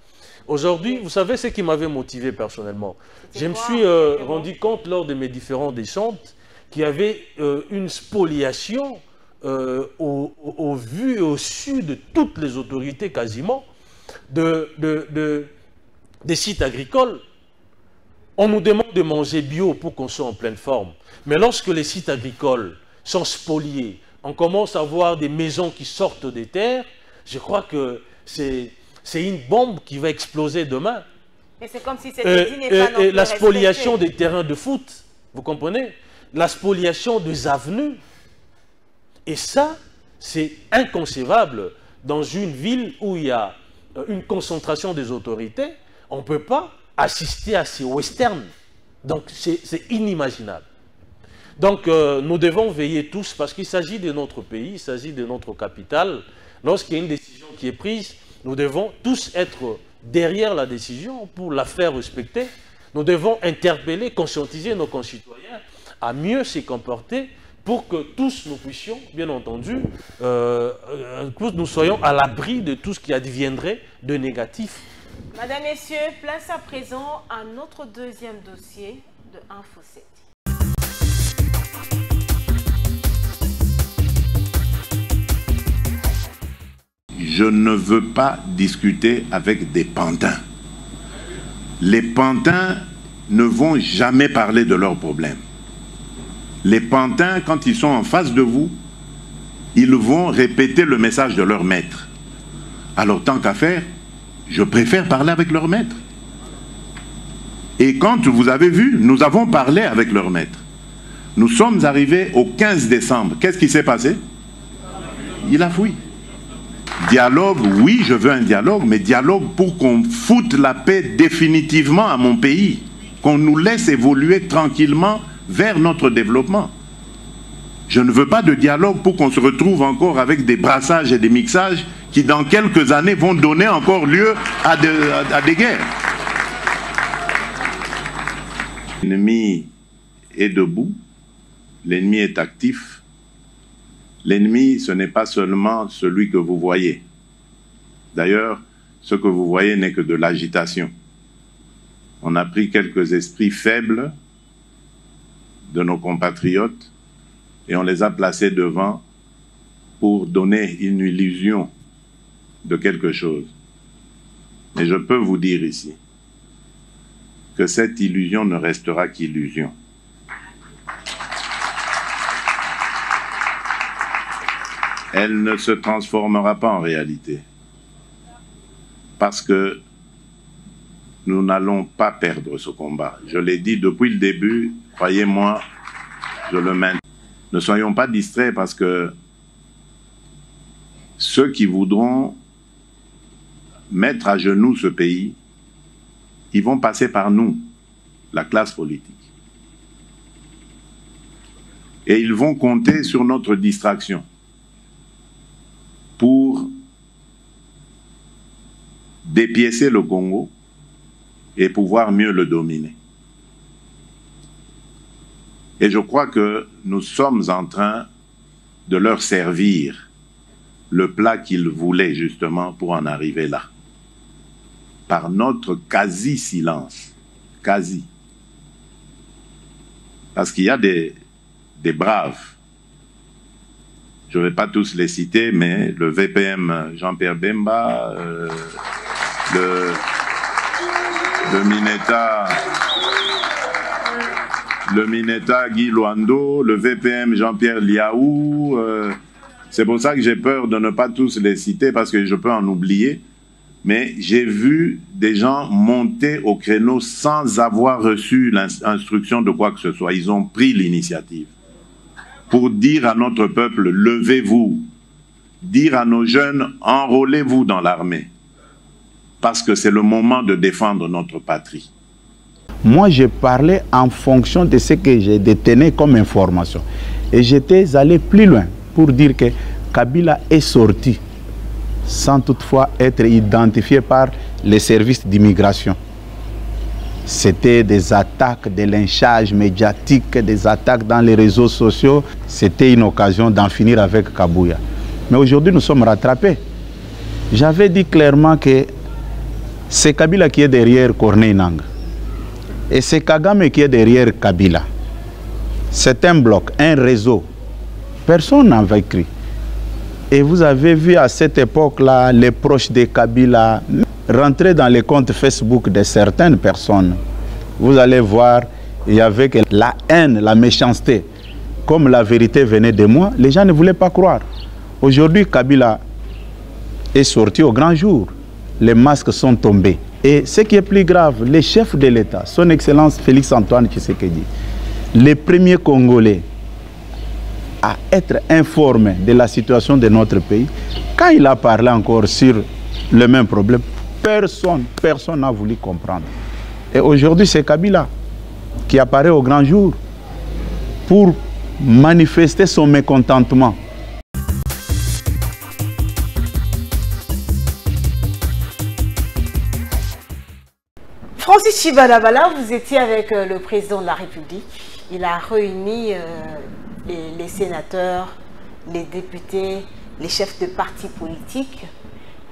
B: Aujourd'hui, vous savez ce qui m'avait motivé personnellement. Je me suis rendu compte lors de mes différentes descentes qu'il y avait une spoliation au vu et au su de toutes les autorités quasiment, des sites agricoles. On nous demande de manger bio pour qu'on soit en pleine forme. Mais lorsque les sites agricoles sont spoliés, on commence à voir des maisons qui sortent des terres. Je crois que c'est une bombe qui va exploser demain.
A: Mais c'est comme si c'était dit n'est pas non plus
B: la spoliation des terrains de foot, vous comprenez? La spoliation des avenues. Et ça, c'est inconcevable dans une ville où il y a une concentration des autorités. On ne peut pas assister à ces westerns. Donc, c'est inimaginable. Donc, nous devons veiller tous, parce qu'il s'agit de notre pays, il s'agit de notre capitale. Lorsqu'il y a une décision qui est prise, nous devons tous être derrière la décision pour la faire respecter. Nous devons interpeller, conscientiser nos concitoyens à mieux se comporter pour que tous nous puissions, bien entendu, nous soyons à l'abri de tout ce qui adviendrait de négatif.
A: Madame, Messieurs, place à présent à notre deuxième dossier de Info 7.
F: Je ne veux pas discuter avec des pantins. Les pantins ne vont jamais parler de leurs problèmes. Les pantins, quand ils sont en face de vous, ils vont répéter le message de leur maître. Alors, tant qu'à faire, je préfère parler avec leur maître. Et quand vous avez vu, nous avons parlé avec leur maître. Nous sommes arrivés au 15 décembre. Qu'est-ce qui s'est passé? Il a fui. Dialogue, oui, je veux un dialogue, mais dialogue pour qu'on foute la paix définitivement à mon pays. Qu'on nous laisse évoluer tranquillement vers notre développement. Je ne veux pas de dialogue pour qu'on se retrouve encore avec des brassages et des mixages qui dans quelques années vont donner encore lieu à des guerres. L'ennemi est debout, l'ennemi est actif. L'ennemi, ce n'est pas seulement celui que vous voyez. D'ailleurs, ce que vous voyez n'est que de l'agitation. On a pris quelques esprits faibles de nos compatriotes et on les a placés devant pour donner une illusion de quelque chose. Et je peux vous dire ici que cette illusion ne restera qu'illusion. Elle ne se transformera pas en réalité. Parce que nous n'allons pas perdre ce combat. Je l'ai dit depuis le début, croyez-moi, je le maintiens. Ne soyons pas distraits parce que ceux qui voudront mettre à genoux ce pays, ils vont passer par nous, la classe politique. Et ils vont compter sur notre distraction pour dépiécer le Congo et pouvoir mieux le dominer. Et je crois que nous sommes en train de leur servir le plat qu'ils voulaient justement pour en arriver là. Par notre quasi-silence. Quasi. Parce qu'il y a des braves. Je ne vais pas tous les citer, mais le VPM Jean-Pierre Bemba, le Mineta Guy Luando, le VPM Jean-Pierre Liaou. C'est pour ça que j'ai peur de ne pas tous les citer parce que je peux en oublier. Mais j'ai vu des gens monter au créneau sans avoir reçu l'instruction de quoi que ce soit. Ils ont pris l'initiative pour dire à notre peuple, levez-vous. Dire à nos jeunes, enrôlez-vous dans l'armée. Parce que c'est le moment de défendre notre patrie.
G: Moi, je parlais en fonction de ce que j'ai détenu comme information. Et j'étais allé plus loin pour dire que Kabila est sorti sans toutefois être identifié par les services d'immigration. C'était des attaques, des lynchages médiatiques, des attaques dans les réseaux sociaux. C'était une occasion d'en finir avec Kabouya. Mais aujourd'hui, nous sommes rattrapés. J'avais dit clairement que c'est Kabila qui est derrière Corneille Nangaa. Et c'est Kagame qui est derrière Kabila. C'est un bloc, un réseau. Personne n'en va écrire. Et vous avez vu à cette époque-là, les proches de Kabila rentrer dans les comptes Facebook de certaines personnes. Vous allez voir, il y avait la haine, la méchanceté. Comme la vérité venait de moi, les gens ne voulaient pas croire. Aujourd'hui, Kabila est sorti au grand jour. Les masques sont tombés. Et ce qui est plus grave, les chefs de l'État, son Excellence Félix-Antoine Tshisekedi, les premiers Congolais à être informés de la situation de notre pays, quand il a parlé encore sur le même problème, personne n'a voulu comprendre. Et aujourd'hui, c'est Kabila qui apparaît au grand jour pour manifester son mécontentement.
A: Francis Tchibalabala, vous étiez avec le président de la République. Il a réuni les sénateurs, les députés, les chefs de partis politiques.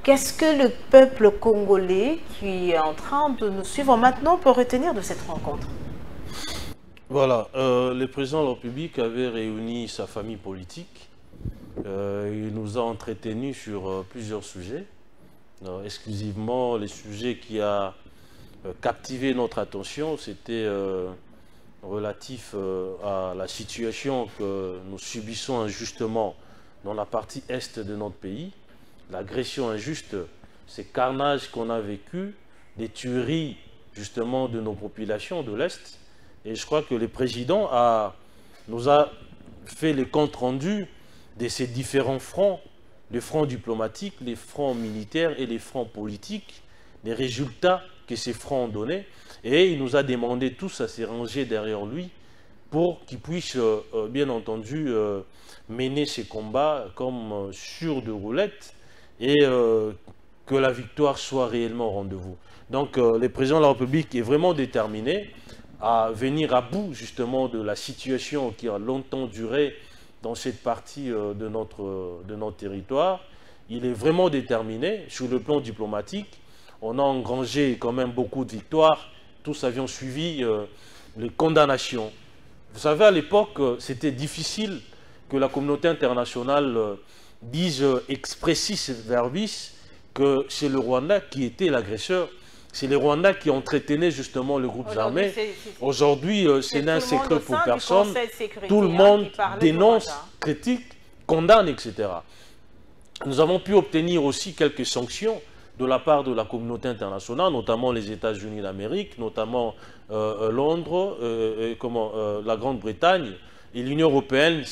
A: Qu'est-ce que le peuple congolais qui est en train de nous suivre maintenant peut retenir de cette rencontre?
B: Voilà, le président de la République avait réuni sa famille politique. Il nous a entretenus sur plusieurs sujets. Exclusivement, les sujets qui a captivé notre attention, c'était relatif à la situation que nous subissons injustement dans la partie est de notre pays. L'agression injuste, ces carnages qu'on a vécu, des tueries justement de nos populations de l'Est. Et je crois que le président nous a fait le compte rendu de ces différents fronts, les fronts diplomatiques, les fronts militaires et les fronts politiques, les résultats que ces fronts ont donnés. Et il nous a demandé tous à se ranger derrière lui pour qu'il puisse, bien entendu, mener ces combats comme sur de roulettes et que la victoire soit réellement au rendez-vous. Donc, le président de la République est vraiment déterminé à venir à bout, justement, de la situation qui a longtemps duré dans cette partie de notre territoire. Il est vraiment déterminé sur le plan diplomatique. On a engrangé quand même beaucoup de victoires. Tous avions suivi les condamnations. Vous savez, à l'époque, c'était difficile que la communauté internationale dise expressis verbis que c'est le Rwanda qui était l'agresseur. C'est le Rwanda qui entraînait justement le groupe armé. Aujourd'hui, c'est un secret pour personne. Tout le monde dénonce, critique, condamne, etc. Nous avons pu obtenir aussi quelques sanctions de la part de la communauté internationale, notamment les États-Unis d'Amérique, notamment Londres, la Grande-Bretagne et l'Union européenne.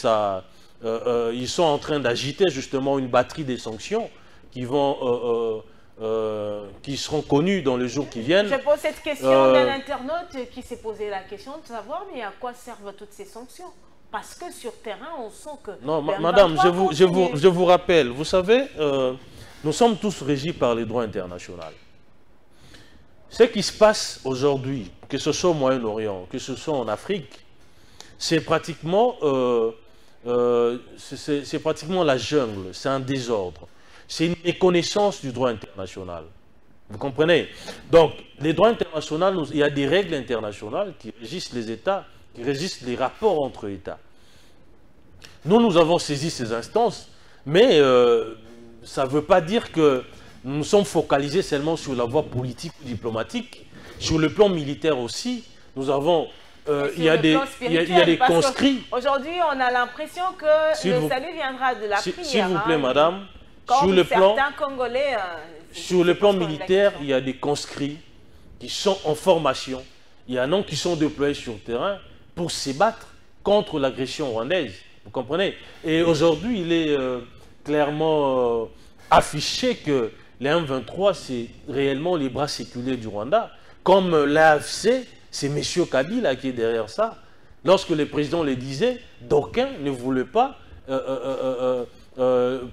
B: Ils sont en train d'agiter justement une batterie de sanctions qui seront connues dans les jours qui viennent.
A: Je pose cette question d'un internaute qui s'est posé la question de savoir mais à quoi servent toutes ces sanctions? Parce que sur terrain, on sent que...
B: Non, madame, je vous rappelle, vous savez... nous sommes tous régis par les droits internationaux. Ce qui se passe aujourd'hui, que ce soit au Moyen-Orient, que ce soit en Afrique, c'est pratiquement la jungle, c'est un désordre. C'est une méconnaissance du droit international. Vous comprenez? Donc, les droits internationaux, il y a des règles internationales qui régissent les États, qui régissent les rapports entre États. Nous avons saisi ces instances, mais ça ne veut pas dire que nous sommes focalisés seulement sur la voie politique ou diplomatique. Sur le plan militaire aussi, nous avons... il y a des conscrits.
A: Aujourd'hui, on a l'impression que le salut viendra de la prière.
B: S'il vous plaît, madame, sur le plan militaire, il y a des conscrits qui sont en formation. Il y en a qui sont déployés sur le terrain pour se battre contre l'agression rwandaise. Vous comprenez? Et aujourd'hui, il est clairement affiché que les M23, c'est réellement les bras séculaires du Rwanda. Comme l'AFC, c'est M. Kabila qui est derrière ça. Lorsque le président le disait, d'aucuns ne voulaient pas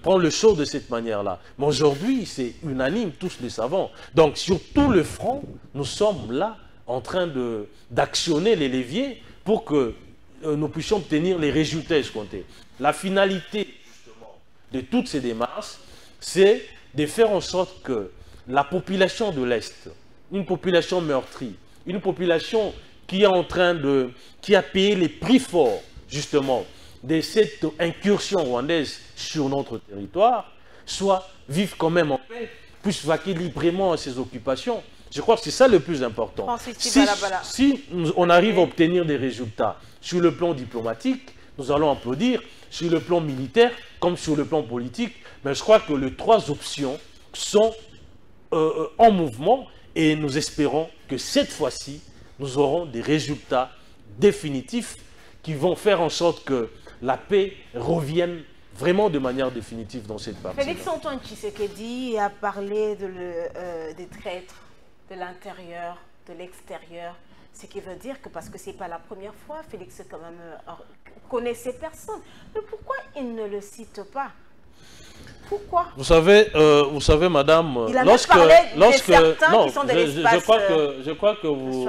B: prendre le show de cette manière-là. Mais aujourd'hui, c'est unanime, tous le savons. Donc, sur tout le front, nous sommes là en train d'actionner les leviers pour que nous puissions obtenir les résultats escomptés. La finalité, justement, de toutes ces démarches, c'est de faire en sorte que la population de l'Est, une population meurtrie, une population qui est qui a payé les prix forts, justement, de cette incursion rwandaise sur notre territoire, vive quand même en paix, puisse vaquer librement à ses occupations. Je crois que c'est ça le plus important. Si on arrive à obtenir des résultats sur le plan diplomatique, nous allons applaudir, sur le plan militaire comme sur le plan politique, mais je crois que les trois options sont en mouvement et nous espérons que cette fois-ci, nous aurons des résultats définitifs qui vont faire en sorte que la paix revienne vraiment de manière définitive dans cette partie.
A: Félix-Antoine Tshisekedi a parlé des traîtres de l'intérieur, de l'extérieur, ce qui veut dire que, parce que ce n'est pas la première fois, Félix quand même connaît ces personnes. Mais pourquoi il ne le cite pas? Pourquoi?
B: Vous savez, madame,
A: il a parlé de certains qui sont de l'espace.
B: Je crois que vous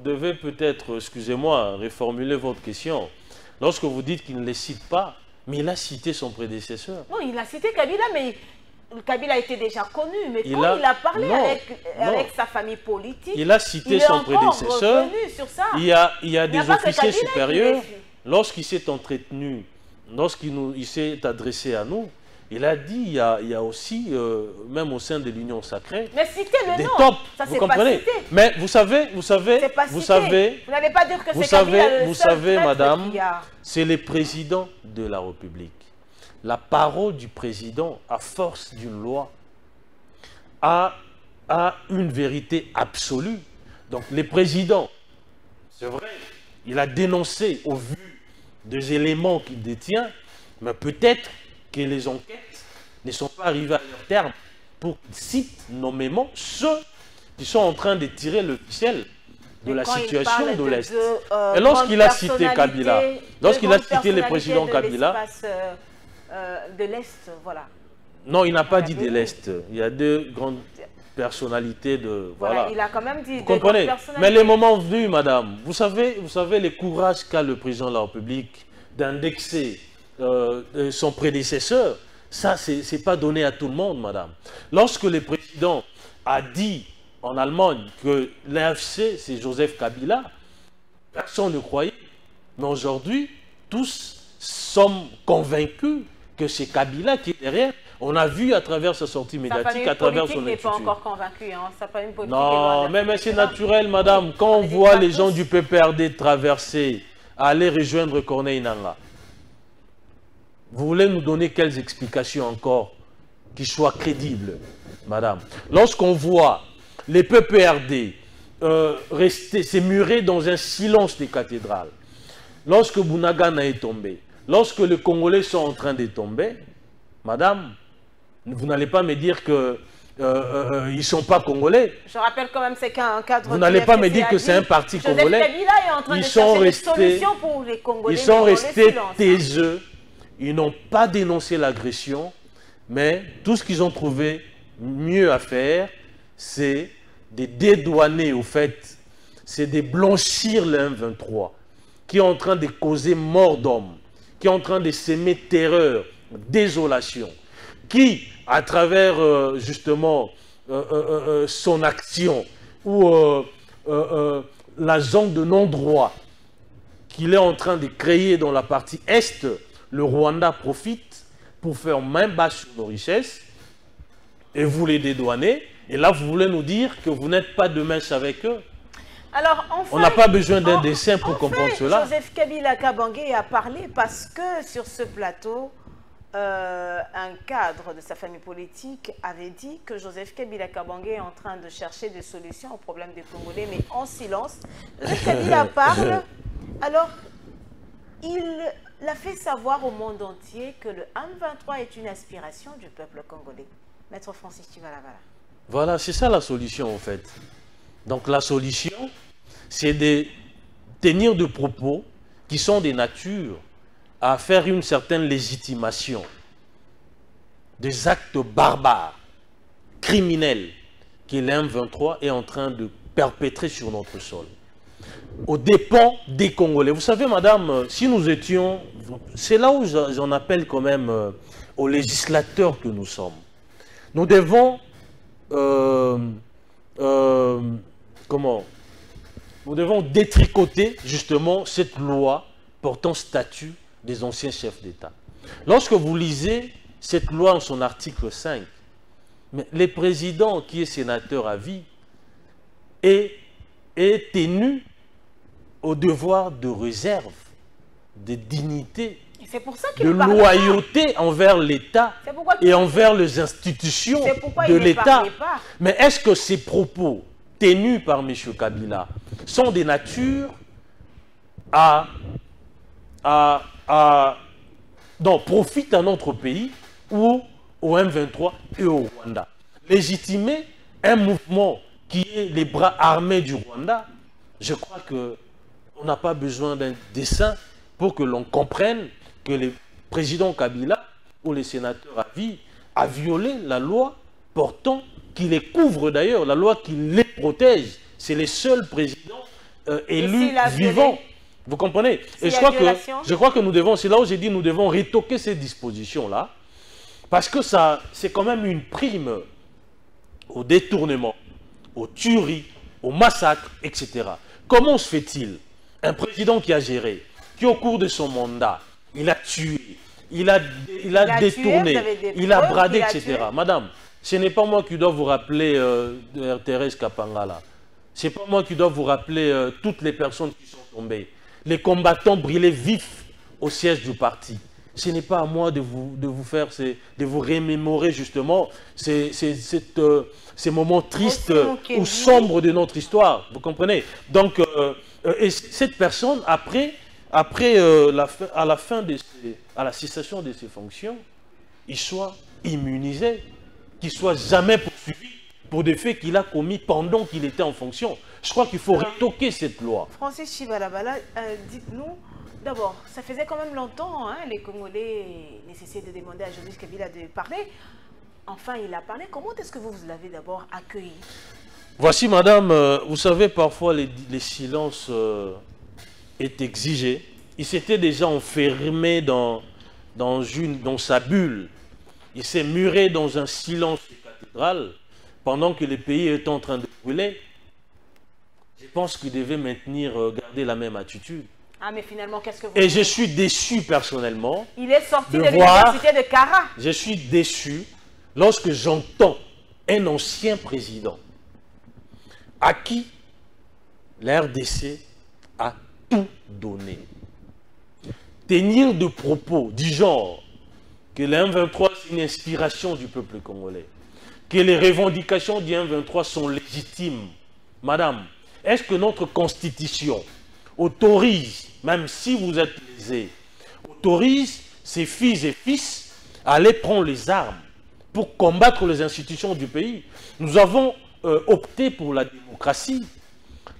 B: devez peut-être, excusez-moi, reformuler votre question. Lorsque vous dites qu'il ne les cite pas, mais il a cité son prédécesseur.
A: Non, il a cité Kabila, mais Kabila était déjà connu. Mais quand il a parlé avec sa famille politique,
B: il a cité son prédécesseur.
A: Sur ça.
B: Il y a des officiers supérieurs. Lorsqu'il s'est entretenu, lorsqu'il s'est adressé à nous, il a dit, il y a aussi, même au sein de l'Union sacrée,
A: mais citez le nom.
B: Tops,
A: ça,
B: vous comprenez?
A: Pas cité.
B: Mais vous savez,
A: vous n'allez pas dire que c'est
B: vous savez, madame, c'est le président de la République. La parole du président, à force d'une loi, a une vérité absolue. Donc, le président, c'est vrai, il a dénoncé au vu des éléments qu'il détient, mais peut-être que les enquêtes ne sont pas arrivées à leur terme pour qu'il cite nommément ceux qui sont en train de tirer le ficelle de la situation de l'Est. Et lorsqu'il a cité Kabila, lorsqu'il a cité le président Kabila,
A: de l'Est, voilà.
B: Non, il n'a pas dit de l'Est. Il y a deux grandes personnalités de... Voilà,
A: il a quand même dit...
B: Vous comprenez? Mais les moments venus, madame, vous savez le courage qu'a le président de la République d'indexer son prédécesseur, ça, c'est pas donné à tout le monde, madame. Lorsque le président a dit en Allemagne que l'AFC, c'est Joseph Kabila, personne ne croyait. Mais aujourd'hui, tous sommes convaincus que c'est Kabila qui est derrière. On a vu à travers sa sortie médiatique, à travers son
A: n'est pas encore convaincu. Hein. Ça pas une politique.
B: Non, mais c'est naturel, madame. Quand on voit les gens du PPRD traverser, aller rejoindre Corneille Nangaa, vous voulez nous donner quelles explications encore qui soient crédibles, madame? Lorsqu'on voit les PPRD rester, s'émurer dans un silence des cathédrales, lorsque Bunagana est tombé, lorsque les Congolais sont en train de tomber, madame, vous n'allez pas me dire que ils ne sont pas congolais.
A: Je rappelle quand même, c'est qu'un cadre...
B: Vous n'allez pas me dire que c'est un parti congolais.
A: Kabila est en train de chercher des solutions pour les Congolais.
B: Ils sont restés taiseux. Ils n'ont pas dénoncé l'agression, mais tout ce qu'ils ont trouvé mieux à faire, c'est de dédouaner, au fait, c'est de blanchir le M23, qui est en train de causer mort d'hommes, qui est en train de s'aimer terreur, désolation, qui, à travers justement son action, ou la zone de non-droit qu'il est en train de créer dans la partie Est, le Rwanda profite pour faire main basse sur nos richesses et vous les dédouanez. Et là, vous voulez nous dire que vous n'êtes pas de mèche avec eux.
A: Alors, enfin,
B: on n'a pas besoin d'un dessin pour comprendre cela.
A: Joseph Kabila Kabange a parlé parce que sur ce plateau, un cadre de sa famille politique avait dit que Joseph Kabila Kabange est en train de chercher des solutions aux problèmes des Congolais, mais en silence. Joseph Kabila parle, alors il a fait savoir au monde entier que le M23 est une aspiration du peuple congolais. Maître Francis Chivalabala.
B: Voilà, c'est ça la solution en fait. Donc la solution, c'est de tenir des propos qui sont des natures à faire une certaine légitimation des actes barbares, criminels, que l'M23 est en train de perpétrer sur notre sol, aux dépens des Congolais. Vous savez, madame, si nous étions... C'est là où j'en appelle quand même aux législateurs que nous sommes. Nous devons... Nous devons détricoter justement cette loi portant statut des anciens chefs d'État. Lorsque vous lisez cette loi en son article 5, mais le président qui est sénateur à vie est tenu au devoir de réserve, de dignité, de loyauté envers l'État et envers les institutions de l'État. Mais est-ce que ces propos tenus par M. Kabila sont des natures dont profite à notre pays ou au M23 et au Rwanda? Légitimer un mouvement qui est les bras armés du Rwanda, je crois qu'on n'a pas besoin d'un dessin pour que l'on comprenne que le président Kabila ou les sénateurs à vie a violé la loi portant, qui les couvre d'ailleurs, la loi qui les protège. C'est les seuls présidents élus vivants. Vous comprenez? Et je crois que nous devons, c'est là où j'ai dit, nous devons retoquer ces dispositions-là, parce que ça, c'est quand même une prime au détournement, aux tueries, aux massacres, etc. Comment se fait-il un président qui a géré, qui au cours de son mandat, il a tué, il a détourné, il a bradé, etc. Madame, ce n'est pas moi qui dois vous rappeler Thérèse Kapangala. Ce n'est pas moi qui dois vous rappeler toutes les personnes qui sont tombées. Les combattants brûlés vifs au siège du parti. Ce n'est pas à moi de vous remémorer justement ces moments tristes ou sombres de notre histoire. Vous comprenez? Donc, et cette personne, à la cessation de ses fonctions, il soit immunisé, qu'il ne soit jamais poursuivi pour des faits qu'il a commis pendant qu'il était en fonction. Je crois qu'il faut retoquer cette loi.
A: Francis Chivalabala, dites-nous, d'abord, ça faisait quand même longtemps, hein, les Congolais nécessaient de demander à Joseph Kabila de parler. Enfin, il a parlé. Comment est-ce que vous l'avez d'abord accueilli?
B: Voici, madame, vous savez, parfois les silences est exigé. Il s'était déjà enfermé dans sa bulle. Il s'est muré dans un silence de cathédrale pendant que le pays est en train de brûler. Je pense qu'il devait garder la même attitude.
A: Ah, mais finalement, qu'est-ce que vous...
B: Et je suis déçu personnellement.
A: Il est sorti de l'université de Kara.
B: Je suis déçu lorsque j'entends un ancien président à qui la RDC a tout donné tenir de propos du genre que le M23 c'est une inspiration du peuple congolais, que les revendications du M23 sont légitimes. Madame, est-ce que notre constitution autorise, même si vous êtes lésé, autorise ses filles et fils à aller prendre les armes pour combattre les institutions du pays? Nous avons opté pour la démocratie.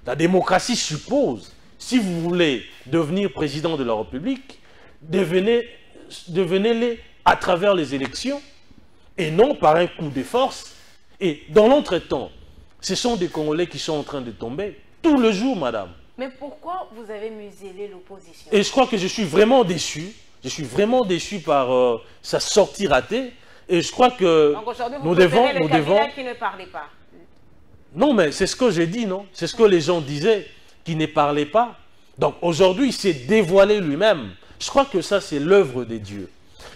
B: La démocratie suppose, si vous voulez devenir président de la République, devenez-le à travers les élections et non par un coup de force. Et dans l'entretemps, ce sont des Congolais qui sont en train de tomber tout le jour, madame.
A: Mais pourquoi vous avez muselé l'opposition?
B: Et je crois que je suis vraiment déçu. Je suis vraiment déçu par sa sortie ratée. Et je crois que
A: donc aujourd'hui, vous préférez le Kabila qui ne parlait pas?
B: Non, mais c'est ce que j'ai dit, non? C'est ce que les gens disaient, qui ne parlaient pas. Donc aujourd'hui, il s'est dévoilé lui-même Je crois que ça, c'est l'œuvre de Dieu.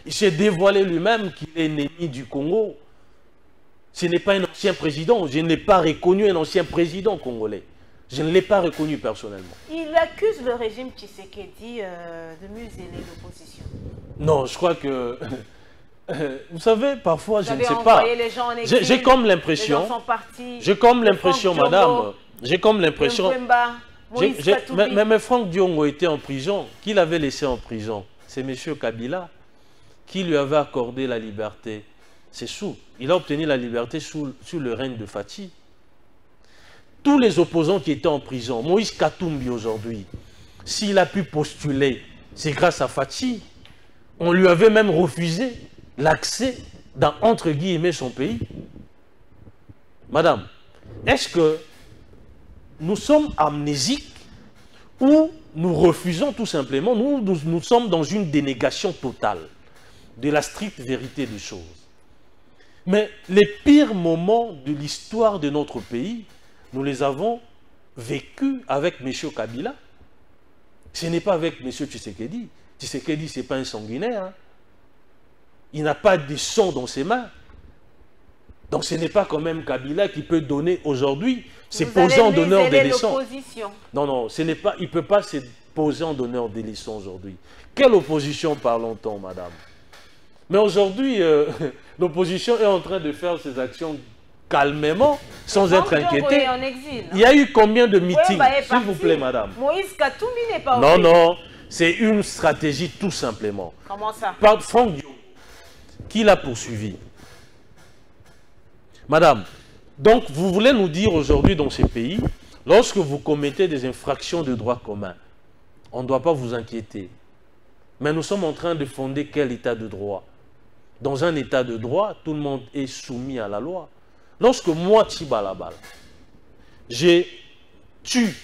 B: Il s'est dévoilé lui-même qu'il est ennemi du Congo. Ce n'est pas un ancien président. Je n'ai pas reconnu un ancien président congolais. Je ne l'ai pas reconnu personnellement.
A: Il accuse le régime Tshisekedi de museler l'opposition.
B: Non, je crois que... vous savez, parfois, je ne sais pas. J'ai comme l'impression... J'ai comme l'impression, madame... J'ai comme l'impression... Mais Franck Diongo était en prison. Qui l'avait laissé en prison? C'est M. Kabila qui lui avait accordé la liberté. C'est sous. Il a obtenu la liberté sous le règne de Fathi. Tous les opposants qui étaient en prison, Moïse Katumbi aujourd'hui, s'il a pu postuler, c'est grâce à Fathi. On lui avait même refusé l'accès dans, entre guillemets, son pays. Madame, est-ce que nous sommes amnésiques ou nous refusons tout simplement, nous sommes dans une dénégation totale de la stricte vérité des choses. Mais les pires moments de l'histoire de notre pays, nous les avons vécus avec M. Kabila. Ce n'est pas avec M. Tshisekedi. Tshisekedi, ce n'est pas un sanguinaire. Hein. Il n'a pas de sang dans ses mains. Donc ce n'est pas quand même Kabila qui peut donner aujourd'hui, se poser en donneur de leçons. Non, non, ce n'est pas, il ne peut pas se poser en donneur de leçons aujourd'hui. Quelle opposition parlons-nous, madame? Mais aujourd'hui, l'opposition est en train de faire ses actions calmement, sans être inquiétée. Il y a eu combien de meetings, s'il vous plaît, madame?
A: Moïse Katumbi n'est pas
B: Non, non, c'est une stratégie tout simplement.
A: Comment ça?
B: Par Franck Diongo, qui l'a poursuivi. Madame, donc vous voulez nous dire aujourd'hui dans ces pays, lorsque vous commettez des infractions de droit commun, on ne doit pas vous inquiéter. Mais nous sommes en train de fonder quel état de droit? Dans un état de droit, tout le monde est soumis à la loi. Lorsque moi, Tibalabal, je tue,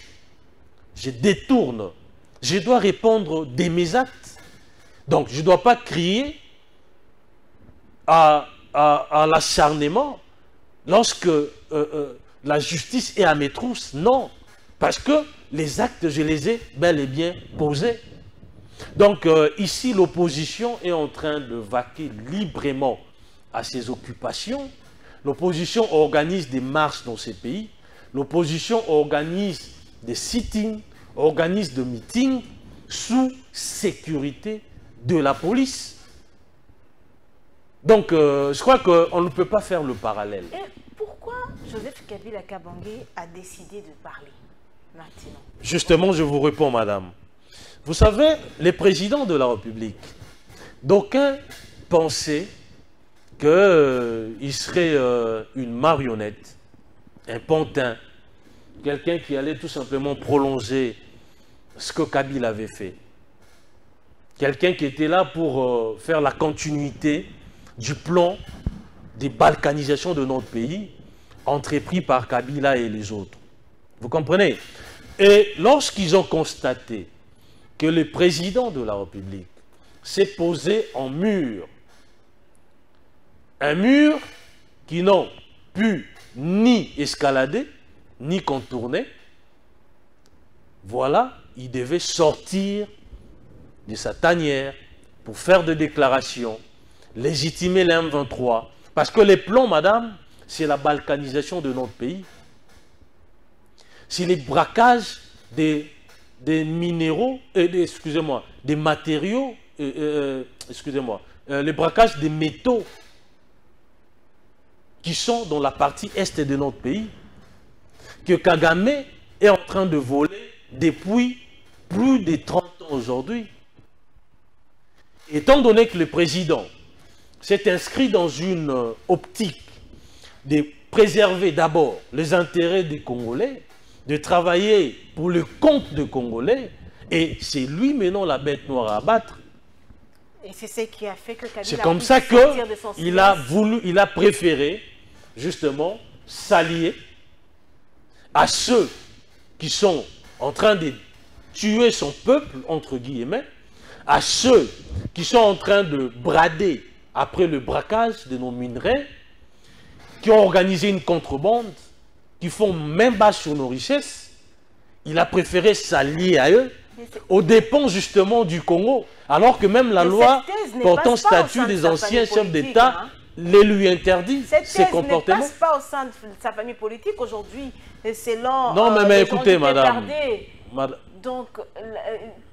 B: je détourne, je dois répondre de mes actes. Donc, je ne dois pas crier à l'acharnement lorsque la justice est à mes trousses. Non, parce que les actes, je les ai bel et bien posés. Donc, ici, l'opposition est en train de vaquer librement à ses occupations. L'opposition organise des marches dans ces pays. L'opposition organise des sittings, organise des meetings sous sécurité de la police. Donc, je crois qu'on ne peut pas faire le parallèle.
A: Et pourquoi Joseph Kabila Kabange a décidé de parler maintenant?
B: Justement, je vous réponds, madame. Vous savez, les présidents de la République, d'aucuns pensaient qu'il serait une marionnette, un pantin, quelqu'un qui allait tout simplement prolonger ce que Kabila avait fait. Quelqu'un qui était là pour faire la continuité du plan de balkanisation de notre pays, entrepris par Kabila et les autres. Vous comprenez? Et lorsqu'ils ont constaté que le président de la République s'est posé en mur, un mur qui n'ont pu ni escalader, ni contourner, voilà, il devait sortir de sa tanière pour faire des déclarations, légitimer l'M23. Parce que les plans, madame, c'est la balkanisation de notre pays. C'est les braquages des minéraux, excusez-moi, des matériaux, excusez-moi, les braquages des métaux qui sont dans la partie est de notre pays, que Kagame est en train de voler depuis plus de 30 ans aujourd'hui. Étant donné que le président s'est inscrit dans une optique de préserver d'abord les intérêts des Congolais, de travailler pour le compte des Congolais, et c'est lui maintenant la bête noire à abattre.
A: Et c'est ce qui a fait que Kabila
B: c'est comme ça qu'il a voulu, il a préféré justement s'allier à ceux qui sont en train de tuer son peuple, entre guillemets, à ceux qui sont en train de brader après le braquage de nos minerais, qui ont organisé une contrebande, qui font main basse sur nos richesses. Il a préféré s'allier à eux aux dépens justement du Congo, alors que même la loi portant statut des anciens chefs d'État les lui interdit ces comportements.
A: Cette thèse ne passe pas au sein de sa famille politique aujourd'hui, selon...
B: Non, mais écoutez, madame.
A: Donc,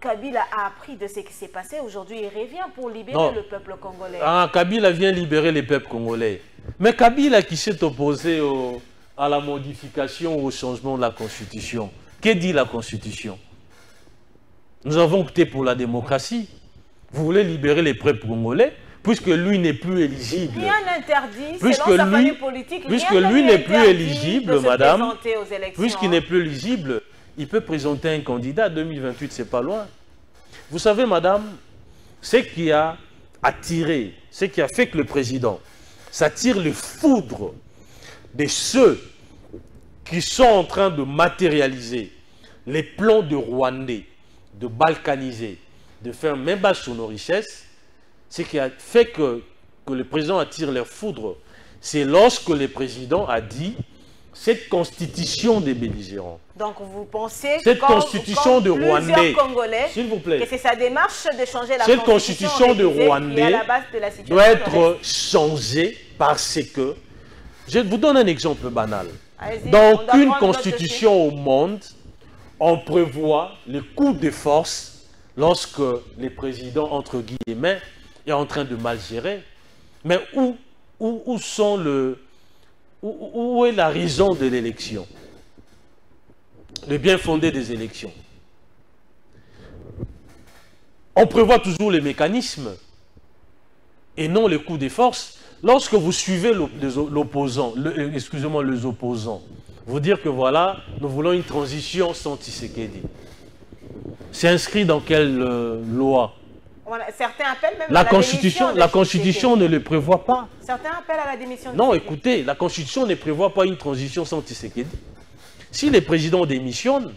A: Kabila a appris de ce qui s'est passé. Aujourd'hui, il revient pour libérer le peuple congolais.
B: Ah, Kabila vient libérer les peuples congolais. Mais Kabila qui s'est opposé à la modification ou au changement de la Constitution. Que dit la Constitution? Nous avons opté pour la démocratie. Vous voulez libérer les peuples congolais, puisque lui n'est plus éligible.
A: Rien n'interdit, selon sa famille politique,
B: puisque lui n'est plus éligible, madame, puisqu'il n'est plus éligible, il peut présenter un candidat. 2028, c'est pas loin. Vous savez, madame, ce qui a attiré, ce qui a fait que le président s'attire le foudre de ceux qui sont en train de matérialiser les plans de Rwandais, de balkaniser, de faire même bas sur nos richesses, ce qui a fait que le président attire leur foudre, c'est lorsque le président a dit cette constitution des belligérants.
A: Donc vous pensez
B: cette constitution de Rwandais,
A: s'il vous plaît, que c'est sa démarche de changer la
B: cette constitution de Rwandais doit être changée parce que, je vous donne un exemple banal. Dans aucune constitution au monde, on prévoit le coup de force lorsque le président, entre guillemets, est en train de mal gérer. Mais où est la raison de l'élection? Le bien fondé des élections. On prévoit toujours les mécanismes et non les coups de force. Lorsque vous suivez l'opposant, excusez-moi, les opposants, vous dire que voilà, nous voulons une transition sans Tshisekedi. C'est inscrit dans quelle loi?
A: Certains appellent même
B: la Constitution ne le prévoit pas.
A: Certains appellent à la démission de
B: Non, écoutez, la Constitution ne prévoit pas une transition sans Tshisekedi. Si les présidents démissionnent,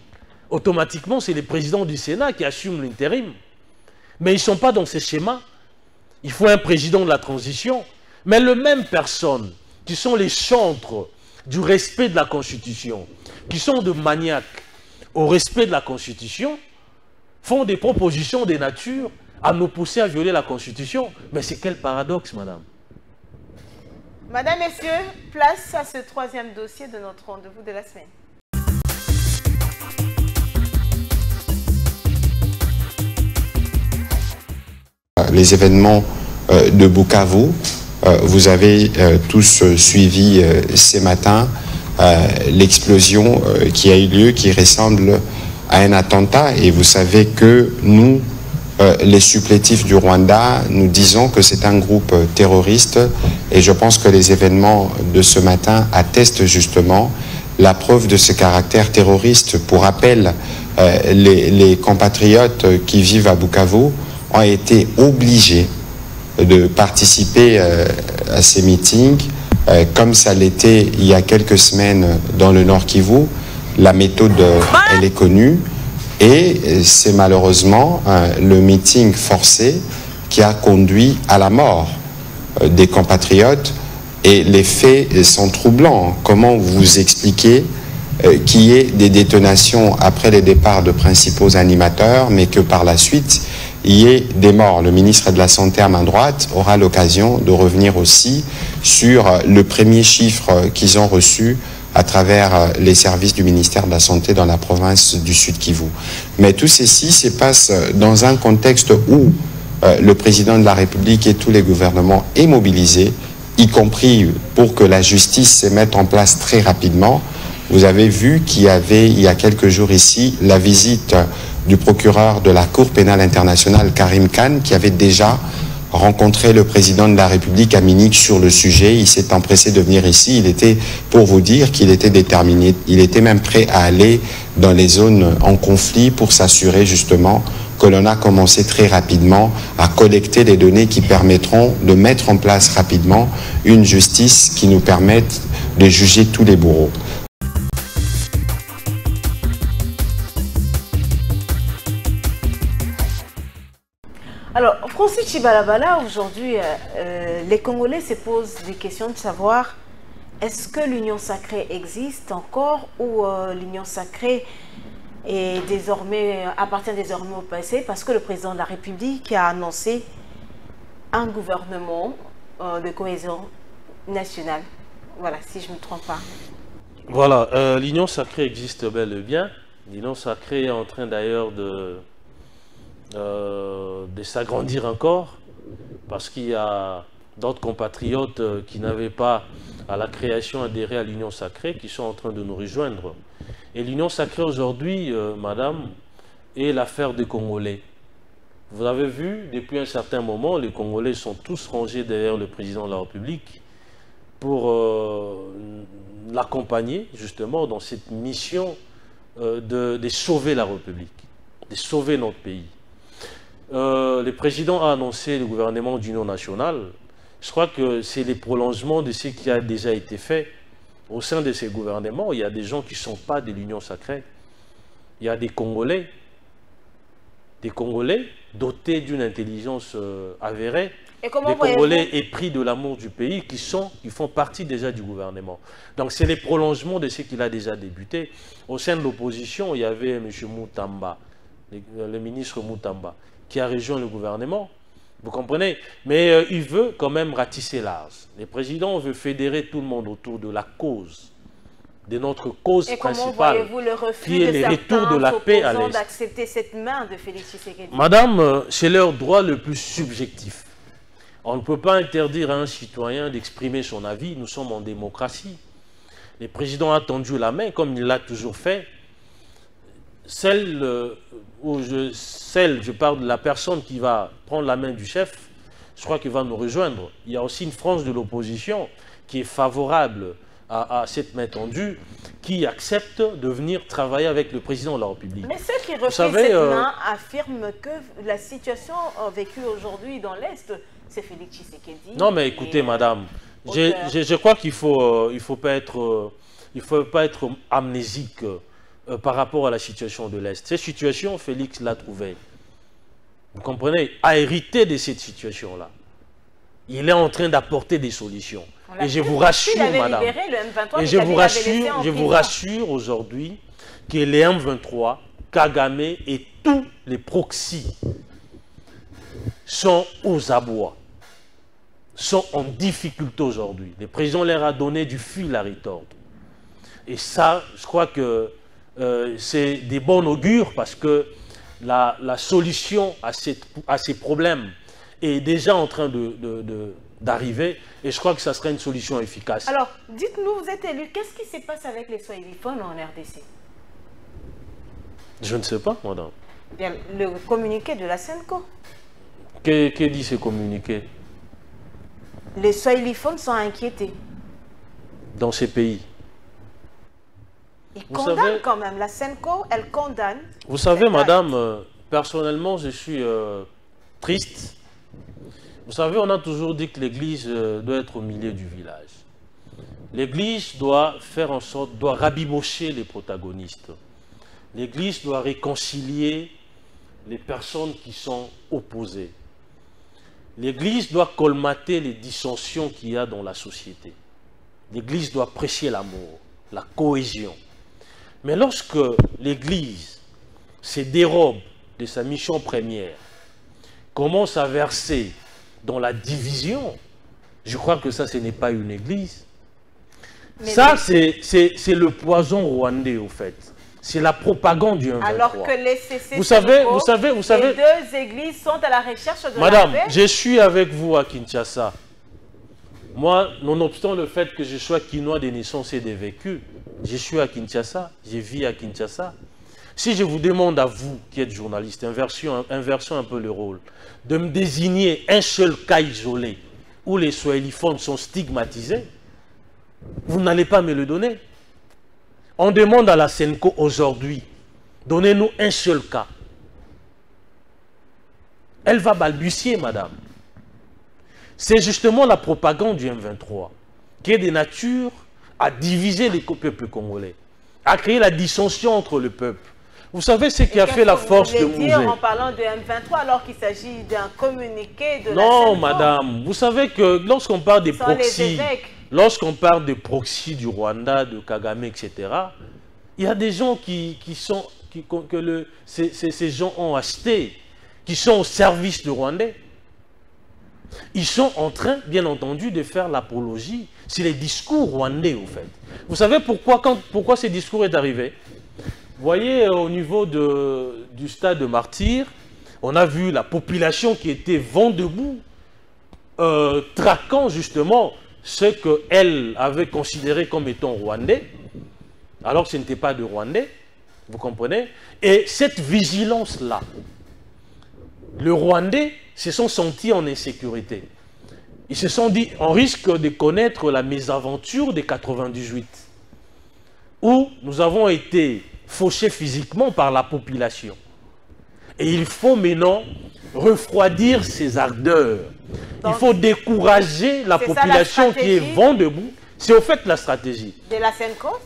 B: automatiquement, c'est les présidents du Sénat qui assument l'intérim. Mais ils ne sont pas dans ces schémas. Il faut un président de la transition. Mais les mêmes personnes qui sont les chantres du respect de la Constitution, qui sont de maniaques au respect de la Constitution, font des propositions de nature à nous pousser à violer la Constitution. Mais c'est quel paradoxe, madame?
A: Madame, messieurs, place à ce troisième dossier de notre rendez-vous de la semaine.
H: Les événements de Bukavu, vous avez tous suivi ces matins l'explosion qui a eu lieu, qui ressemble à un attentat. Et vous savez que nous, les supplétifs du Rwanda, nous disons que c'est un groupe terroriste. Et je pense que les événements de ce matin attestent justement la preuve de ce caractère terroriste. Pour rappel, les compatriotes qui vivent à Bukavu ont été obligés de participer à ces meetings, comme ça l'était il y a quelques semaines dans le Nord Kivu. La méthode, elle est connue, et c'est malheureusement le meeting forcé qui a conduit à la mort des compatriotes, et les faits sont troublants. Comment vous expliquez qu'il y ait des détonations après les départs de principaux animateurs, mais que par la suite, il y ait des morts? Le ministre de la Santé à main droite aura l'occasion de revenir aussi sur le premier chiffre qu'ils ont reçu à travers les services du ministère de la Santé dans la province du Sud Kivu. Mais tout ceci se passe dans un contexte où le président de la République et tous les gouvernements est mobilisé, y compris pour que la justice se mette en place très rapidement. Vous avez vu qu'il y avait, il y a quelques jours ici, la visite du procureur de la Cour pénale internationale, Karim Khan, qui avait déjà rencontré le président de la République à Munich sur le sujet. Il s'est empressé de venir ici. Il était, pour vous dire, qu'il était déterminé. Il était même prêt à aller dans les zones en conflit pour s'assurer justement que l'on a commencé très rapidement à collecter des données qui permettront de mettre en place rapidement une justice qui nous permette de juger tous les bourreaux.
A: Alors, Francis Chibalabala, aujourd'hui, les Congolais se posent des questions de savoir est-ce que l'Union sacrée existe encore, ou l'Union sacrée et désormais, appartient désormais au passé parce que le président de la République a annoncé un gouvernement de cohésion nationale. Voilà, si je ne me trompe pas.
B: Voilà, l'Union sacrée existe bel et bien. L'Union sacrée est en train d'ailleurs de s'agrandir encore parce qu'il y a d'autres compatriotes qui n'avaient pas à la création adhéré à l'Union sacrée qui sont en train de nous rejoindre. Et l'Union sacrée aujourd'hui, madame, est l'affaire des Congolais. Vous avez vu, depuis un certain moment, les Congolais sont tous rangés derrière le président de la République pour l'accompagner justement dans cette mission de sauver la République, de sauver notre pays. Le président a annoncé le gouvernement d'union nationale. Je crois que c'est les prolongements de ce qui a déjà été fait. Au sein de ces gouvernements, il y a des gens qui ne sont pas de l'Union sacrée. Il y a des Congolais dotés d'une intelligence avérée, des Congolais épris de l'amour du pays qui font partie déjà du gouvernement. Donc c'est les prolongements de ce qu'il a déjà débuté. Au sein de l'opposition, il y avait M. Moutamba, le ministre Moutamba, qui a rejoint le gouvernement. Vous comprenez? Mais il veut quand même ratisser large. Le président veut fédérer tout le monde autour de la cause, de notre cause principale, qui est le retour de la paix à l'Est.
A: D'accepter cette main de Félix Tshisekedi?
B: Madame, c'est leur droit le plus subjectif. On ne peut pas interdire à un citoyen d'exprimer son avis. Nous sommes en démocratie. Le président a tendu la main, comme il l'a toujours fait. Je parle de la personne qui va prendre la main du chef, je crois qu'il va nous rejoindre. Il y a aussi une frange de l'opposition qui est favorable à cette main tendue, qui accepte de venir travailler avec le président de la République.
A: Mais ceux qui refusent cette main affirment que la situation vécue aujourd'hui dans l'Est, c'est Félix Tshisekedi.
B: Non mais écoutez madame, je crois qu'il ne faut pas être amnésique par rapport à la situation de l'Est. Cette situation, Félix l'a trouvée. Vous comprenez? A hérité de cette situation-là. Il est en train d'apporter des solutions. Et je vous rassure, madame, et je vous rassure aujourd'hui que les M23, Kagame et tous les proxys sont aux abois, sont en difficulté aujourd'hui. Le président leur a donné du fil à retordre. Et ça, je crois que c'est des bons augures parce que la solution à ces problèmes est déjà en train d'arriver et je crois que ça serait une solution efficace.
A: Alors, dites-nous, vous êtes élu, qu'est-ce qui se passe avec les Swahiliphones en RDC?
B: Je ne sais pas, madame.
A: Bien, le communiqué de la SENCO.
B: Que dit ce communiqué?
A: Les Swahiliphones sont inquiétés.
B: Dans ces pays.
A: Ils condamnent quand même. La SENCO, elle condamne.
B: Vous savez, madame, personnellement, je suis triste. Vous savez, on a toujours dit que l'Église doit être au milieu du village. L'Église doit faire en sorte, doit rabibocher les protagonistes. L'Église doit réconcilier les personnes qui sont opposées. L'Église doit colmater les dissensions qu'il y a dans la société. L'Église doit prêcher l'amour, la cohésion. Mais lorsque l'Église se dérobe de sa mission première, commence à verser dans la division, je crois que ça, ce n'est pas une Église. Mais ça, c'est le poison rwandais, au fait. C'est la propagande du 1-23.
A: Alors que les CC,
B: vous savez,
A: les deux églises sont à la recherche de
B: Madame,
A: la paix.
B: Je suis avec vous à Kinshasa. Moi, nonobstant le fait que je sois quinois de naissance et de vécu, je suis à Kinshasa, je vis à Kinshasa. Si je vous demande à vous, qui êtes journaliste, inversons un peu le rôle, de me désigner un seul cas isolé où les swahiliphones sont stigmatisés, vous n'allez pas me le donner. On demande à la SENCO aujourd'hui, donnez-nous un seul cas. Elle va balbutier, madame. C'est justement la propagande du M23 qui est de nature à diviser les peuples congolais, à créer la dissension entre le peuple. Vous savez ce qui a fait la force de Mouzé?
A: En parlant de M23 alors qu'il s'agit d'un communiqué de la
B: Non,
A: SENCO.
B: madame, vous savez que lorsqu'on parle des proxys, lorsqu'on parle des proxys du Rwanda, de Kagame, etc., il y a des gens qui ces gens ont acheté, qui sont au service de Rwandais, ils sont en train, bien entendu, de faire l'apologie. C'est les discours rwandais, au fait. Vous savez pourquoi ce discours est arrivé? Vous voyez, au niveau du stade de Martyrs, on a vu la population qui était vent debout, traquant justement ce qu'elle avait considéré comme étant rwandais, alors que ce n'était pas de Rwandais, vous comprenez? Et cette vigilance-là, les Rwandais se sont sentis en insécurité. Ils se sont dit, on risque de connaître la mésaventure de 98, où nous avons été fauchés physiquement par la population. Et il faut maintenant refroidir ces ardeurs. Donc, il faut décourager la population qui est vent debout. C'est au fait la stratégie.
A: De la Senko?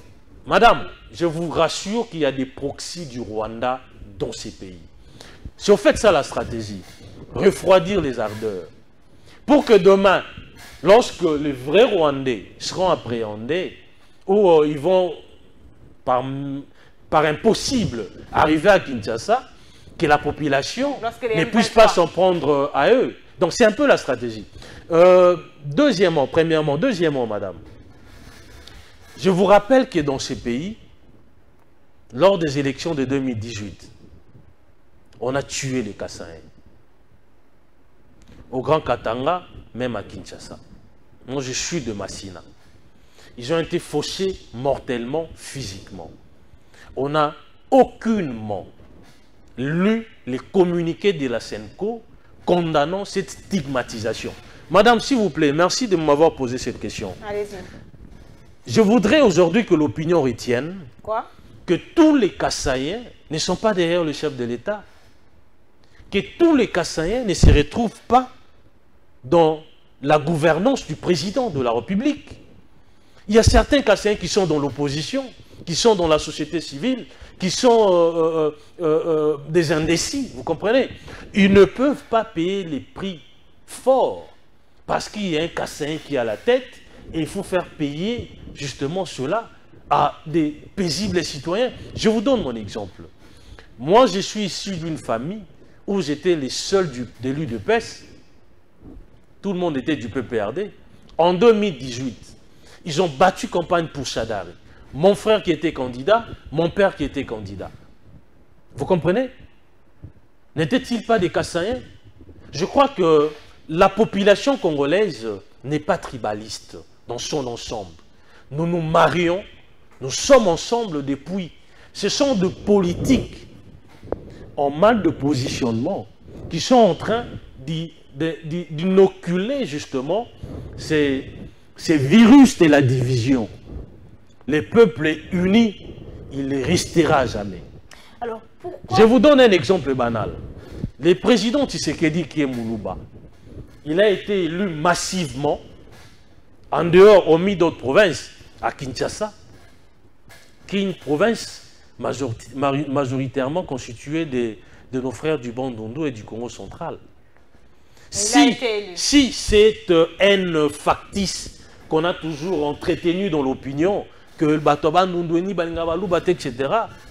B: Madame, je vous rassure qu'il y a des proxys du Rwanda dans ces pays. C'est au fait ça la stratégie. Refroidir les ardeurs. Pour que demain, lorsque les vrais Rwandais seront appréhendés, ou ils vont, par impossible, arriver à Kinshasa, que la population ne puisse pas s'en prendre à eux. Donc c'est un peu la stratégie. Deuxièmement, madame, je vous rappelle que dans ces pays, lors des élections de 2018, on a tué les Kassaïens. Au Grand Katanga, même à Kinshasa. Moi, je suis de Massina. Ils ont été fauchés mortellement, physiquement. On n'a aucunement lu les communiqués de la Senko condamnant cette stigmatisation. Madame, s'il vous plaît, merci de m'avoir posé cette question.
A: Allez-y.
B: Je voudrais aujourd'hui que l'opinion retienne que tous les Kassaïens ne sont pas derrière le chef de l'État. Que tous les Kassaïens ne se retrouvent pas dans la gouvernance du président de la République. Il y a certains Kassaïens qui sont dans l'opposition, qui sont dans la société civile, qui sont des indécis, vous comprenez? Ils ne peuvent pas payer les prix forts parce qu'il y a un Kassaïen qui est à la tête et il faut faire payer justement cela à des paisibles citoyens. Je vous donne mon exemple. Moi, je suis issu d'une famille où j'étais les seuls élus de PES. Tout le monde était du PPRD. En 2018, ils ont battu campagne pour Chadari. Mon frère qui était candidat, mon père qui était candidat. Vous comprenez? N'étaient-ils pas des Kassaïens? Je crois que la population congolaise n'est pas tribaliste dans son ensemble. Nous nous marions, nous sommes ensemble depuis. Ce sont des politiques en mal de positionnement qui sont en train d'inoculer justement ces virus de la division. Les peuples unis, il ne restera jamais.
A: Alors, pourquoi?
B: Je vous donne un exemple banal. Le président Tshisekedi qui est Moulouba, il a été élu massivement en dehors, omis d'autres provinces, à Kinshasa, qui est une province majoritairement constituée de nos frères du Bandundu et du Congo central. Si cette haine factice qu'on a toujours entretenue dans l'opinion, que le Batoba Ndoueni, Balingabalou, etc.,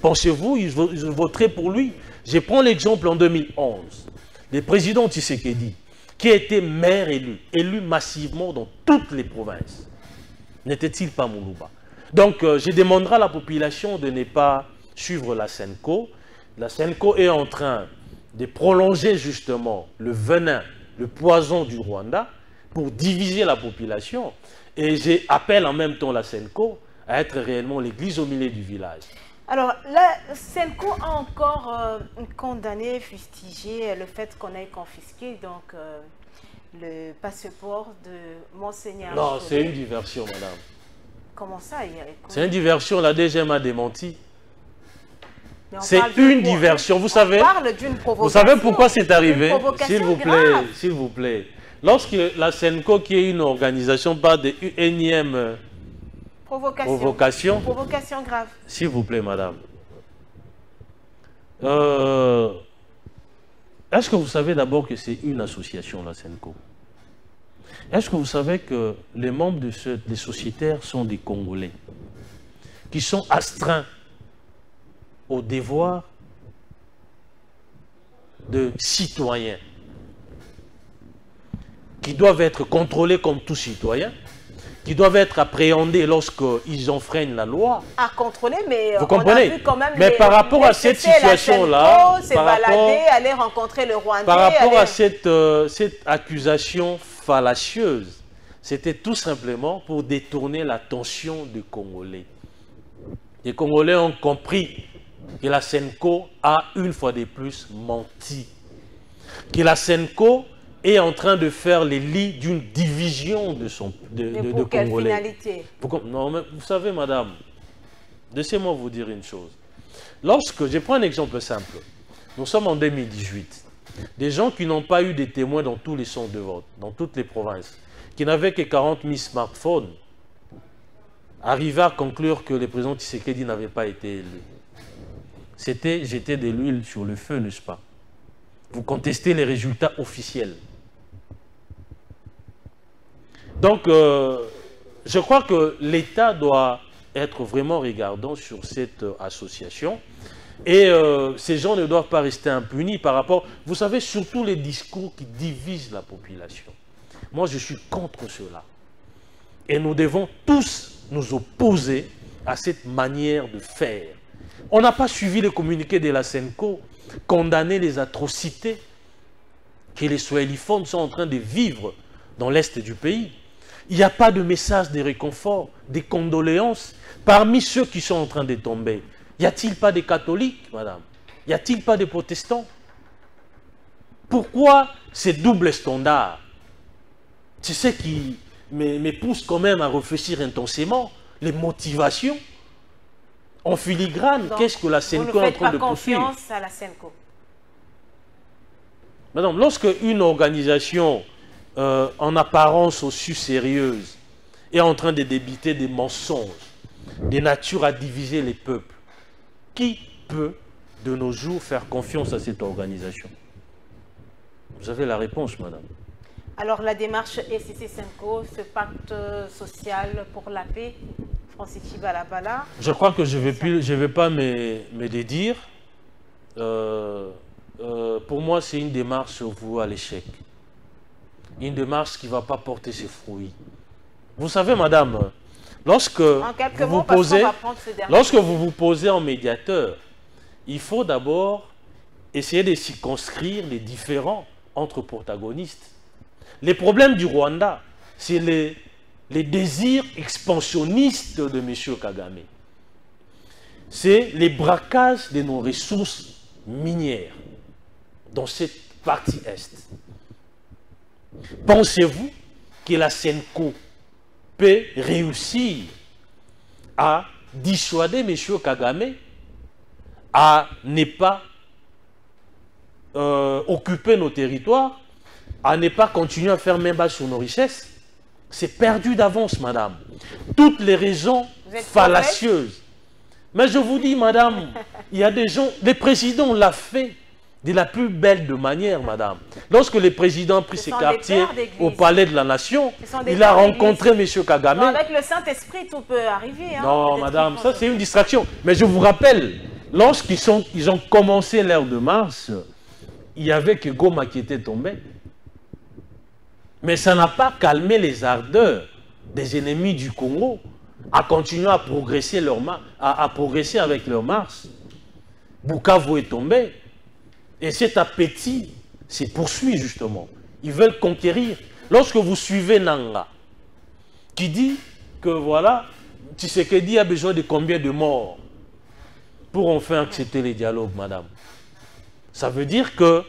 B: pensez-vous, ils voteraient pour lui? Je prends l'exemple en 2011. Le président Tshisekedi, qui a été maire élu massivement dans toutes les provinces, n'était-il pas Moulouba? Donc, je demanderai à la population de ne pas suivre la Senko. La Senko est en train de prolonger justement le venin, le poison du Rwanda pour diviser la population. Et j'appelle en même temps la Senko à être réellement l'église au milieu du village.
A: Alors, la Senko a encore condamné, fustigé le fait qu'on ait confisqué donc, le passeport de Monseigneur.
B: Non, c'est une diversion, madame.
A: Comment ça?
B: C'est une diversion, la DGM a démenti. C'est une diversion, vous savez. Vous savez pourquoi c'est arrivé? S'il vous plaît. Lorsque la Senko, qui est une organisation, parle de énième provocation
A: grave.
B: S'il vous plaît, madame. Est-ce que vous savez d'abord que c'est une association, la Senko? Est-ce que vous savez que les membres des sociétaires sont des Congolais qui sont astreints au devoir de citoyens qui doivent être contrôlés comme tout citoyen, qui doivent être appréhendés lorsqu'ils enfreignent la loi.
A: À contrôler, mais
B: vous comprenez?
A: On a vu quand même
B: mais par rapport à cette situation-là,
A: aller rencontrer le Rwandais,
B: par rapport à cette accusation fallacieuse, c'était tout simplement pour détourner l'attention des Congolais. Les Congolais ont compris que la Senco a une fois de plus menti. Que la Senco est en train de faire les lits d'une division de
A: quelle
B: Congolais.
A: Finalité?
B: Non, mais vous savez, madame, laissez-moi vous dire une chose. Je prends un exemple simple. Nous sommes en 2018. Des gens qui n'ont pas eu des témoins dans tous les centres de vote, dans toutes les provinces, qui n'avaient que 40 000 smartphones, arrivaient à conclure que le président Tshisekedi n'avait pas été élu. C'était jeter de l'huile sur le feu, n'est-ce pas? Vous contestez les résultats officiels. Donc, je crois que l'État doit être vraiment regardant sur cette association. Et ces gens ne doivent pas rester impunis par rapport, vous savez, surtout les discours qui divisent la population. Moi, je suis contre cela. Et nous devons tous nous opposer à cette manière de faire. On n'a pas suivi le communiqué de la Senco, condamner les atrocités que les Swahiliphones sont en train de vivre dans l'Est du pays. Il n'y a pas de message de réconfort, de condoléances parmi ceux qui sont en train de tomber. Y a-t-il pas des catholiques, madame? Y a-t-il pas des protestants? Pourquoi ces doubles standards? C'est ce qui me pousse quand même à réfléchir intensément. Les motivations en filigrane, qu'est-ce que la Senco est en train de poursuivre?
A: Vous ne faites pas confiance à la Senco?
B: Madame, lorsque une organisation en apparence aussi sérieuse est en train de débiter des mensonges, des natures à diviser les peuples, qui peut de nos jours faire confiance à cette organisation? Vous avez la réponse, madame.
A: Alors la démarche SCC Senco, ce pacte social pour la paix, Francis Chibalabala.
B: Je crois que je ne vais pas me dédire. Pour moi, c'est une démarche vouée à l'échec. Une démarche qui ne va pas porter ses fruits. Vous savez, madame, lorsque vous vous posez en médiateur, il faut d'abord essayer de circonscrire les différends entre protagonistes. Les problèmes du Rwanda, c'est les désirs expansionnistes de M. Kagame. C'est les braquages de nos ressources minières dans cette partie Est. Pensez-vous que la Senco peut réussir à dissuader M. Kagame à ne pas occuper nos territoires, à ne pas continuer à faire main basse sur nos richesses? C'est perdu d'avance, madame. Toutes les raisons fallacieuses. Mais je vous dis, madame, il y a des gens, les présidents l'ont fait de la plus belle de manière, madame. Lorsque le président a pris ses quartiers au palais de la Nation, il a rencontré M. Kagame.
A: Non, avec le Saint-Esprit, tout peut arriver. Hein,
B: non, madame, ça c'est une distraction. Mais je vous rappelle, lorsqu'ils ont commencé l'ère de mars, il n'y avait que Goma qui était tombé. Mais ça n'a pas calmé les ardeurs des ennemis du Congo à continuer à progresser, progresser avec leur mars. Bukavu est tombé. Et cet appétit se poursuit justement. Ils veulent conquérir. Lorsque vous suivez Nanga, qui dit que voilà, Tshisekedi a besoin de combien de morts pour enfin accepter les dialogues, madame? Ça veut dire que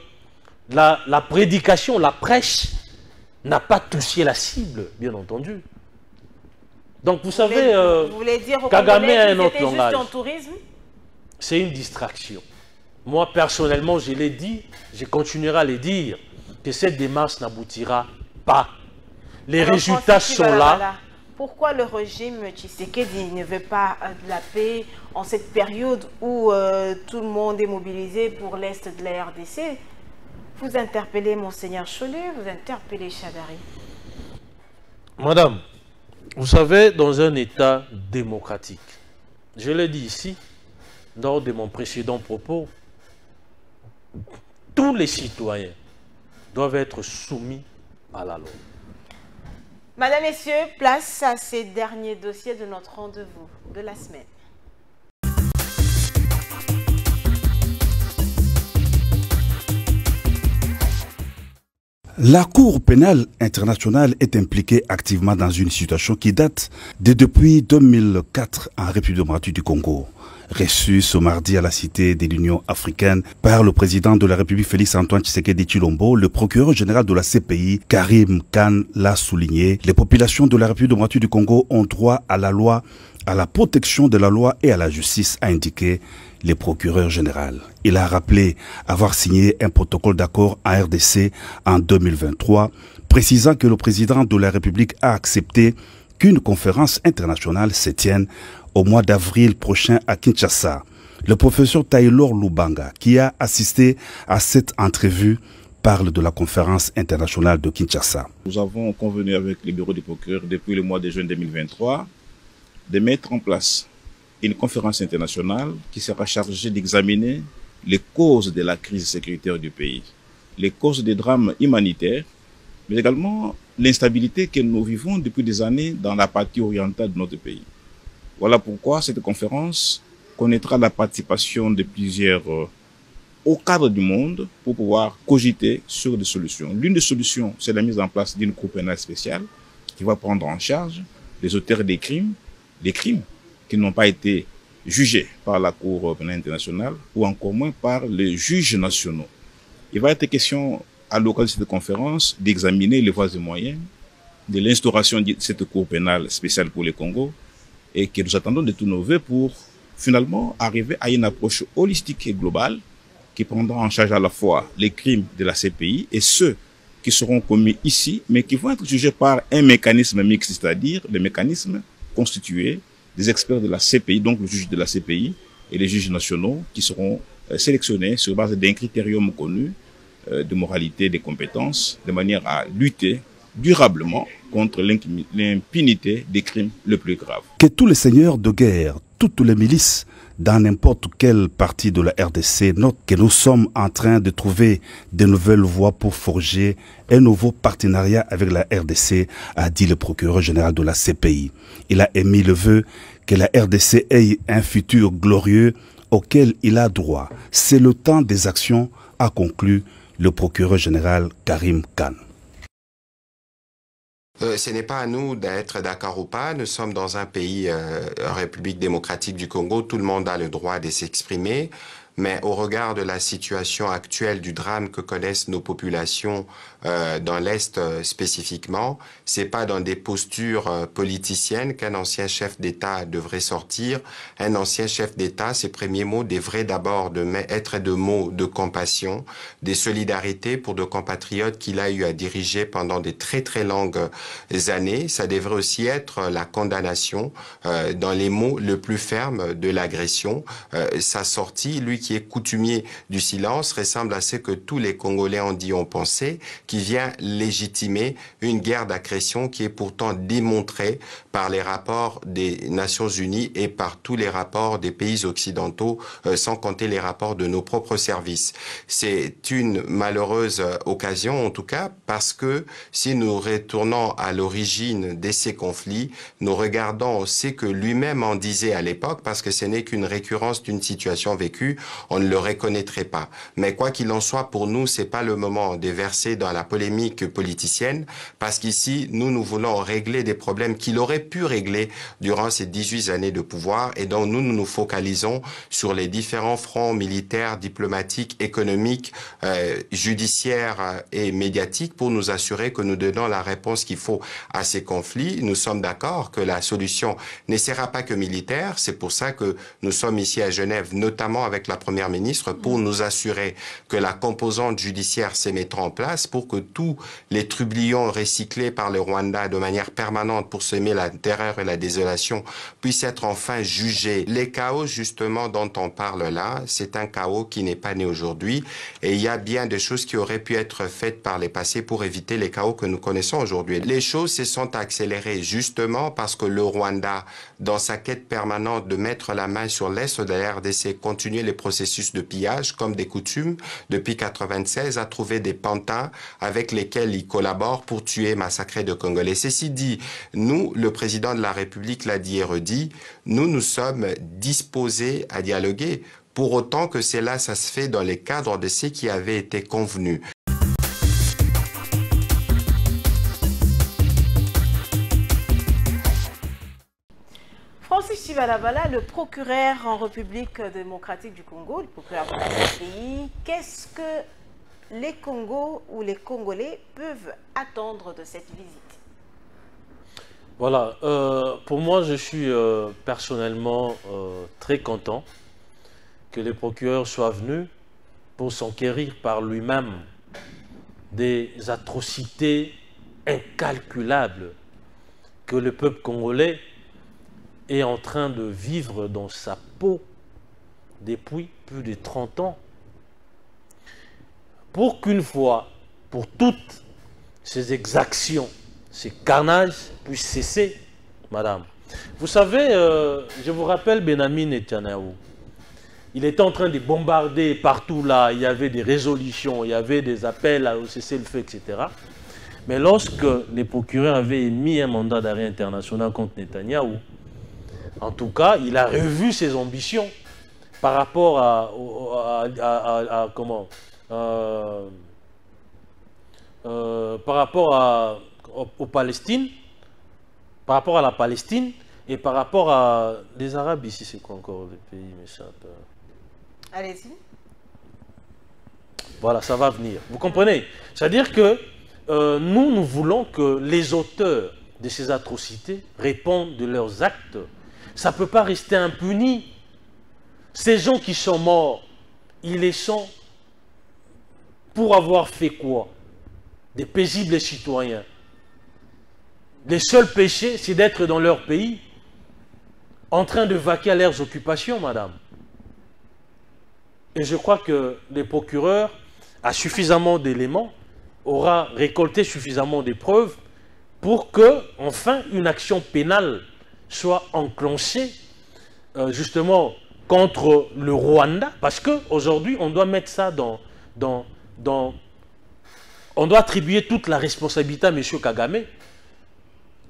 B: la prédication, la prêche, n'a pas touché la cible, bien entendu. Donc vous savez, Kagame a un autre langage. C'est une distraction. Moi, personnellement, je l'ai dit, je continuerai à le dire, que cette démarche n'aboutira pas. Les résultats sont là.
A: Pourquoi le régime Tshisekedi ne veut pas de la paix en cette période où tout le monde est mobilisé pour l'Est de la RDC? Vous interpellez Monseigneur Cholet, vous interpellez Chadari.
B: Madame, vous savez, dans un État démocratique, je l'ai dit ici, lors de mon précédent propos, tous les citoyens doivent être soumis à la loi.
A: Madame, Messieurs, place à ces derniers dossiers de notre rendez-vous de la semaine.
I: La Cour pénale internationale est impliquée activement dans une situation qui date de depuis 2004 en République démocratique du Congo. Reçu ce mardi à la Cité de l'Union africaine par le président de la République Félix-Antoine Tshisekedi Tshilombo, le procureur général de la CPI, Karim Khan, l'a souligné. Les populations de la République démocratique du Congo ont droit à la loi, à la protection de la loi et à la justice, a indiqué le procureur général. Il a rappelé avoir signé un protocole d'accord en RDC en 2023, précisant que le président de la République a accepté qu'une conférence internationale se tienne au mois d'avril prochain à Kinshasa. Le professeur Taylor Lubanga, qui a assisté à cette entrevue, parle de la conférence internationale de Kinshasa.
J: Nous avons convenu avec le bureau du procureur depuis le mois de juin 2023 de mettre en place une conférence internationale qui sera chargée d'examiner les causes de la crise sécuritaire du pays, les causes des drames humanitaires, mais également l'instabilité que nous vivons depuis des années dans la partie orientale de notre pays. Voilà pourquoi cette conférence connaîtra la participation de plusieurs hauts cadres du monde pour pouvoir cogiter sur des solutions. L'une des solutions, c'est la mise en place d'une cour pénale spéciale qui va prendre en charge les auteurs des crimes qui n'ont pas été jugés par la Cour pénale internationale ou encore moins par les juges nationaux. Il va être question à l'occasion de cette conférence d'examiner les voies et moyens de l'instauration de cette Cour pénale spéciale pour le Congo et que nous attendons de tous nos vœux pour finalement arriver à une approche holistique et globale qui prendra en charge à la fois les crimes de la CPI et ceux qui seront commis ici, mais qui vont être jugés par un mécanisme mixte, c'est-à-dire le mécanisme constitué des experts de la CPI, donc le juge de la CPI et les juges nationaux qui seront sélectionnés sur base d'un critérium connu de moralité et de compétences, de manière à lutter durablement contre l'impunité des crimes les plus graves.
I: Que tous les seigneurs de guerre, toutes les milices, dans n'importe quelle partie de la RDC, notent que nous sommes en train de trouver de nouvelles voies pour forger un nouveau partenariat avec la RDC, a dit le procureur général de la CPI. Il a émis le vœu que la RDC ait un futur glorieux auquel il a droit. C'est le temps des actions, a conclu le procureur général Karim Khan.
H: Ce n'est pas à nous d'être d'accord ou pas. Nous sommes dans un pays, République démocratique du Congo. Tout le monde a le droit de s'exprimer. Mais au regard de la situation actuelle du drame que connaissent nos populations dans l'Est spécifiquement, c'est pas dans des postures politiciennes qu'un ancien chef d'État devrait sortir. Un ancien chef d'État, ses premiers mots devraient d'abord être de mots de compassion, de solidarité pour nos compatriotes qu'il a eu à diriger pendant de très très longues années. Ça devrait aussi être la condamnation dans les mots le plus fermes de l'agression. Sa sortie, lui qui est coutumier du silence, ressemble à ce que tous les Congolais ont dit, ont pensé, qui vient légitimer une guerre d'agression qui est pourtant démontrée par les rapports des Nations Unies et par tous les rapports des pays occidentaux, sans compter les rapports de nos propres services. C'est une malheureuse occasion, en tout cas, parce que si nous retournons à l'origine de ces conflits, nous regardons ce que lui-même en disait à l'époque, parce que ce n'est qu'une récurrence d'une situation vécue, on ne le reconnaîtrait pas. Mais quoi qu'il en soit, pour nous, c'est pas le moment de verser dans la polémique politicienne, parce qu'ici, nous voulons régler des problèmes qu'il aurait pu régler durant ces 18 années de pouvoir, et donc nous nous focalisons sur les différents fronts militaires, diplomatiques, économiques, judiciaires et médiatiques pour nous assurer que nous donnons la réponse qu'il faut à ces conflits. Nous sommes d'accord que la solution ne sera pas que militaire, c'est pour ça que nous sommes ici à Genève, notamment avec la Première ministre pour nous assurer que la composante judiciaire se mettra en place pour que tous les trublions recyclés par le Rwanda de manière permanente pour semer la terreur et la désolation puissent être enfin jugés. Les chaos justement dont on parle là, c'est un chaos qui n'est pas né aujourd'hui et il y a bien des choses qui auraient pu être faites par les passés pour éviter les chaos que nous connaissons aujourd'hui. Les choses se sont accélérées justement parce que le Rwanda, dans sa quête permanente de mettre la main sur l'est de la RDC, continuer les processus de pillage comme des coutumes depuis 1996, a trouvé des pantins avec lesquels il collabore pour tuer et massacrer de Congolais. Ceci dit, nous, le président de la République l'a dit et redit, nous sommes disposés à dialoguer, pour autant que cela, ça se fait dans les cadres de ce qui avait été convenu.
A: Francis Chibalabala, le procureur en République démocratique du Congo, le procureur de ce pays, qu'est-ce que les Congos ou les Congolais peuvent attendre de cette visite?
B: Voilà, pour moi, je suis personnellement très content que le procureur soit venu pour s'enquérir par lui-même des atrocités incalculables que le peuple congolais est en train de vivre dans sa peau depuis plus de 30 ans. Pour qu'une fois, pour toutes ces exactions, ces carnages puissent cesser, madame. Vous savez, je vous rappelle Benyamin Netanyahou. Il était en train de bombarder partout là, il y avait des résolutions, il y avait des appels à cesser le feu, etc. Mais lorsque les procureurs avaient émis un mandat d'arrêt international contre Netanyahou, en tout cas, il a revu ses ambitions par rapport par rapport aux Palestine, par rapport à la Palestine et par rapport à les Arabes ici, c'est quoi encore le pays méchant?
A: Allez-y.
B: Voilà, ça va venir. Vous comprenez? C'est-à-dire que nous voulons que les auteurs de ces atrocités répondent de leurs actes. Ça ne peut pas rester impuni. Ces gens qui sont morts, ils les sont pour avoir fait quoi? Des paisibles citoyens. Les seuls péchés, c'est d'être dans leur pays, en train de vaquer à leurs occupations, madame. Et je crois que le procureur a suffisamment d'éléments, aura récolté suffisamment de preuves pour que, enfin, une action pénale soit enclenchée, justement, contre le Rwanda. Parce qu'aujourd'hui, on doit mettre ça on doit attribuer toute la responsabilité à M. Kagame.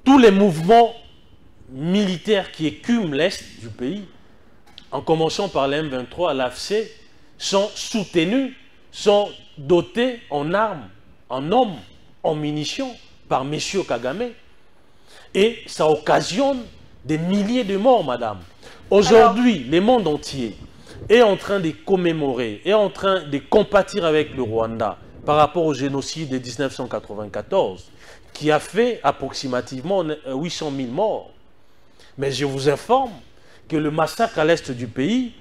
B: Tous les mouvements militaires qui écument l'Est du pays, en commençant par la M23 à l'AFC, sont soutenus, sont dotés en armes, en hommes, en munitions par M. Kagame. Et ça occasionne des milliers de morts, madame. Aujourd'hui, le monde entier est en train de commémorer, est en train de compatir avec le Rwanda par rapport au génocide de 1994, qui a fait approximativement 800 000 morts. Mais je vous informe que le massacre à l'est du pays,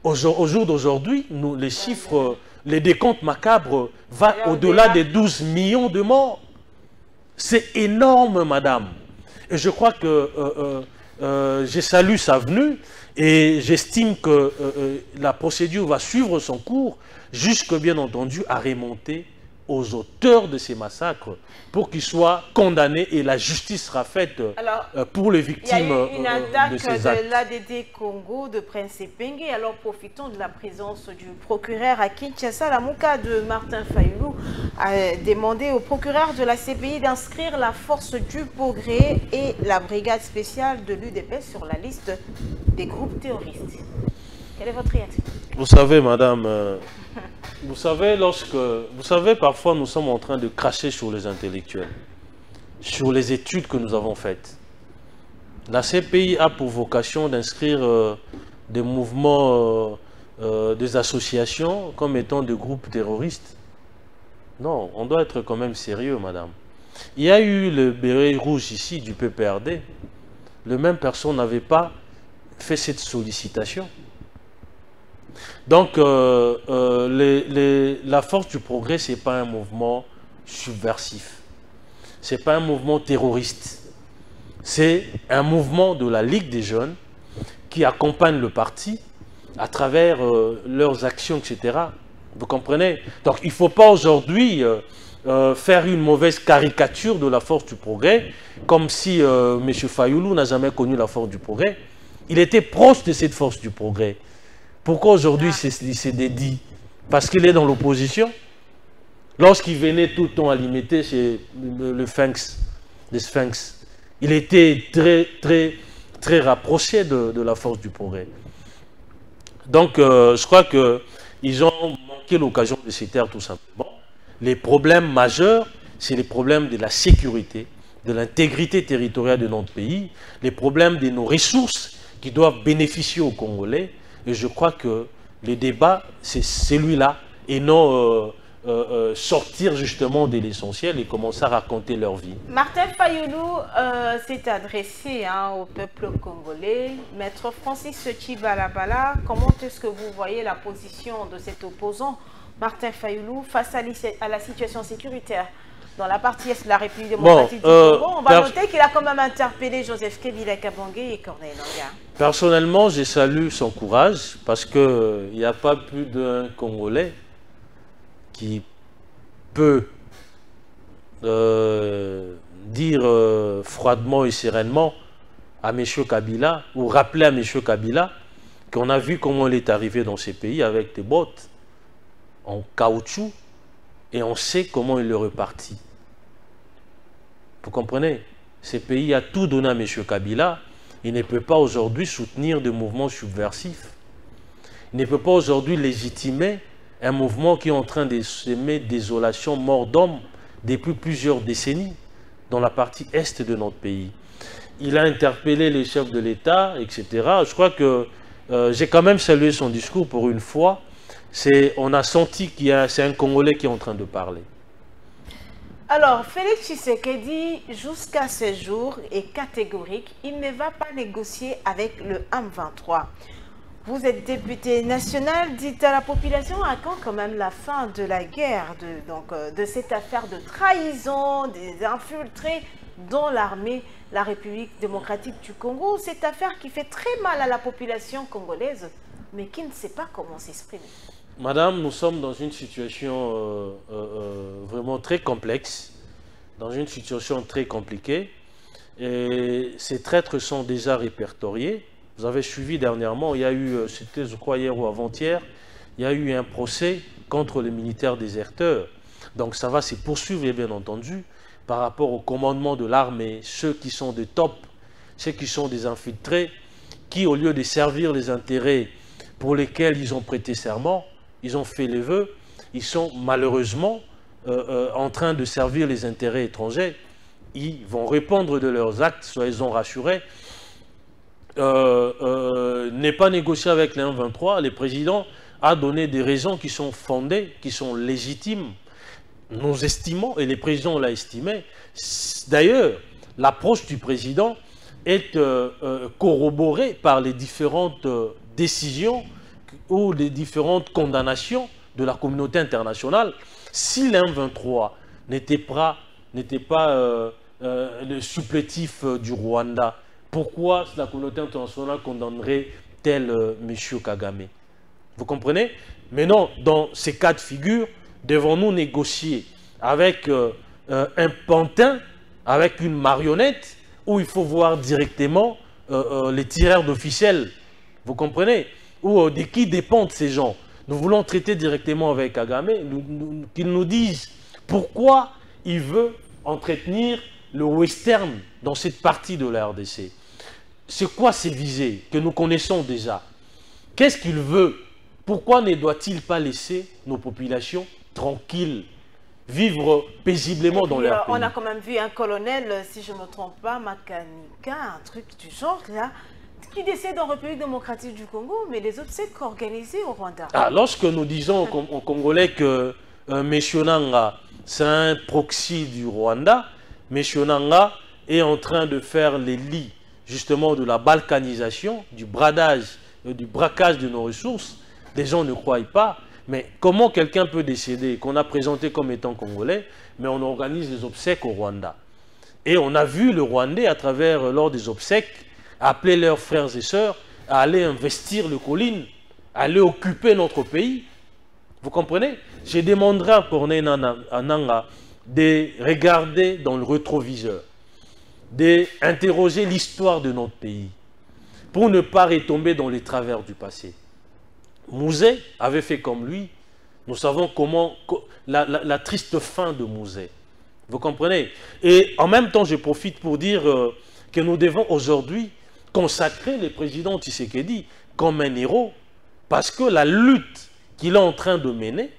B: au jour d'aujourd'hui, les chiffres, les décomptes macabres vont au-delà des 12 millions de morts. C'est énorme, madame. Et je crois que je salue sa venue et j'estime que la procédure va suivre son cours jusque, bien entendu, à remonter aux auteurs de ces massacres pour qu'ils soient condamnés et la justice sera faite pour les victimes de ces actes.
A: Il y a eu une attaque de l'ADD Congo de Prince Epenge. Alors profitons de la présence du procureur à Kinshasa. La Mouka de Martin Fayulu a demandé au procureur de la CPI d'inscrire la force du progrès et la brigade spéciale de l'UDPS sur la liste des groupes terroristes. Quelle est votre réaction?
B: Vous savez, madame, vous savez, parfois nous sommes en train de cracher sur les intellectuels, sur les études que nous avons faites. La CPI a pour vocation d'inscrire des mouvements, des associations comme étant des groupes terroristes. Non, on doit être quand même sérieux, madame. Il y a eu le béret rouge ici du PPRD. Le même personne n'avait pas fait cette sollicitation. Donc, la force du progrès, ce n'est pas un mouvement subversif. Ce n'est pas un mouvement terroriste. C'est un mouvement de la Ligue des jeunes qui accompagne le parti à travers leurs actions, etc. Vous comprenez? Donc, il ne faut pas aujourd'hui faire une mauvaise caricature de la force du progrès, comme si M. Fayoulou n'a jamais connu la force du progrès. Il était proche de cette force du progrès. Pourquoi aujourd'hui il s'est dédié? Parce qu'il est dans l'opposition. Lorsqu'il venait tout le temps à l'imiter chez le Sphinx, il était très rapproché de la force du progrès. Donc, je crois qu'ils ont manqué l'occasion de se taire tout simplement. Les problèmes majeurs, c'est les problèmes de la sécurité, de l'intégrité territoriale de notre pays, les problèmes de nos ressources qui doivent bénéficier aux Congolais. Et je crois que le débat, c'est celui-là, et non sortir justement de l'essentiel et commencer à raconter leur vie.
A: Martin Fayoulou s'est adressé au peuple congolais. Maître Francis Tchibalabala, comment est-ce que vous voyez la position de cet opposant, Martin Fayoulou, face à la situation sécuritaire dans la partie est de la République démocratique du Congo? On va noter qu'il a quand même interpellé Joseph Kabila Kabange et Corneille Nangaa.
B: Personnellement, je salue son courage parce qu'il n'y a pas plus d'un Congolais qui peut dire froidement et sereinement à M. Kabila ou rappeler à M. Kabila qu'on a vu comment il est arrivé dans ces pays avec des bottes en caoutchouc et on sait comment il est reparti. Vous comprenez? Ces pays a tout donné à M. Kabila. Il ne peut pas aujourd'hui soutenir des mouvements subversifs. Il ne peut pas aujourd'hui légitimer un mouvement qui est en train de semer désolation, mort d'hommes depuis plusieurs décennies dans la partie est de notre pays. Il a interpellé les chefs de l'État, etc. Je crois que j'ai quand même salué son discours pour une fois. On a senti que c'est un Congolais qui est en train de parler.
A: Alors, Félix Tshisekedi, jusqu'à ce jour, est catégorique. Il ne va pas négocier avec le M23. Vous êtes député national, dites à la population à quand même la fin de la guerre, de cette affaire de trahison, des infiltrés dans l'armée, la République démocratique du Congo. Cette affaire qui fait très mal à la population congolaise, mais qui ne sait pas comment s'exprimer.
B: Madame, nous sommes dans une situation vraiment très complexe, dans une situation très compliquée. Et ces traîtres sont déjà répertoriés. Vous avez suivi dernièrement, il y a eu, c'était je crois hier ou avant-hier, il y a eu un procès contre les militaires déserteurs. Donc ça va se poursuivre bien entendu par rapport au commandement de l'armée, ceux qui sont des tops, ceux qui sont des infiltrés, qui au lieu de servir les intérêts pour lesquels ils ont prêté serment, ils ont fait les vœux, ils sont malheureusement en train de servir les intérêts étrangers. Ils vont répondre de leurs actes, soyez-en rassurés. N'est pas négocié avec les M23. Le président a donné des raisons qui sont fondées, qui sont légitimes. Nous estimons, et le président l'a estimé. D'ailleurs, l'approche du président est corroborée par les différentes décisions ou les différentes condamnations de la communauté internationale. Si le M23 n'était pas le supplétif du Rwanda, pourquoi la communauté internationale condamnerait tel M. Kagame? Vous comprenez? Mais non, dans ces cas de figure, devons-nous négocier avec un pantin, avec une marionnette, où il faut voir directement les tireurs d'officiels? Vous comprenez? Ou de qui dépendent ces gens? Nous voulons traiter directement avec Kagame, qu'il nous dise pourquoi il veut entretenir le western dans cette partie de la RDC. C'est quoi ces visées que nous connaissons déjà? Qu'est-ce qu'il veut? Pourquoi ne doit-il pas laisser nos populations tranquilles, vivre paisiblement dans leur pays?
A: On a quand même vu un colonel, si je ne me trompe pas, Makanika, un truc du genre, là, qui décède en République démocratique du Congo, mais les autres c'est qu'organisé au Rwanda.
B: Ah, lorsque nous disons aux Congolais que M. Nanga, c'est un proxy du Rwanda, M. Nanga est en train de faire les lits justement de la balkanisation, du bradage, du braquage de nos ressources, des gens ne croient pas. Mais comment quelqu'un peut décéder, qu'on a présenté comme étant congolais, mais on organise les obsèques au Rwanda? Et on a vu le Rwandais, lors des obsèques, appeler leurs frères et sœurs à aller investir les collines, à aller occuper notre pays. Vous comprenez? Je demanderai à Corneille Nangaa de regarder dans le rétroviseur, d'interroger l'histoire de notre pays, pour ne pas retomber dans les travers du passé. Mouzé avait fait comme lui. Nous savons comment la triste fin de Mouzé. Vous comprenez? Et en même temps, je profite pour dire que nous devons aujourd'hui consacrer le président Tshisekedi comme un héros, parce que la lutte qu'il est en train de mener,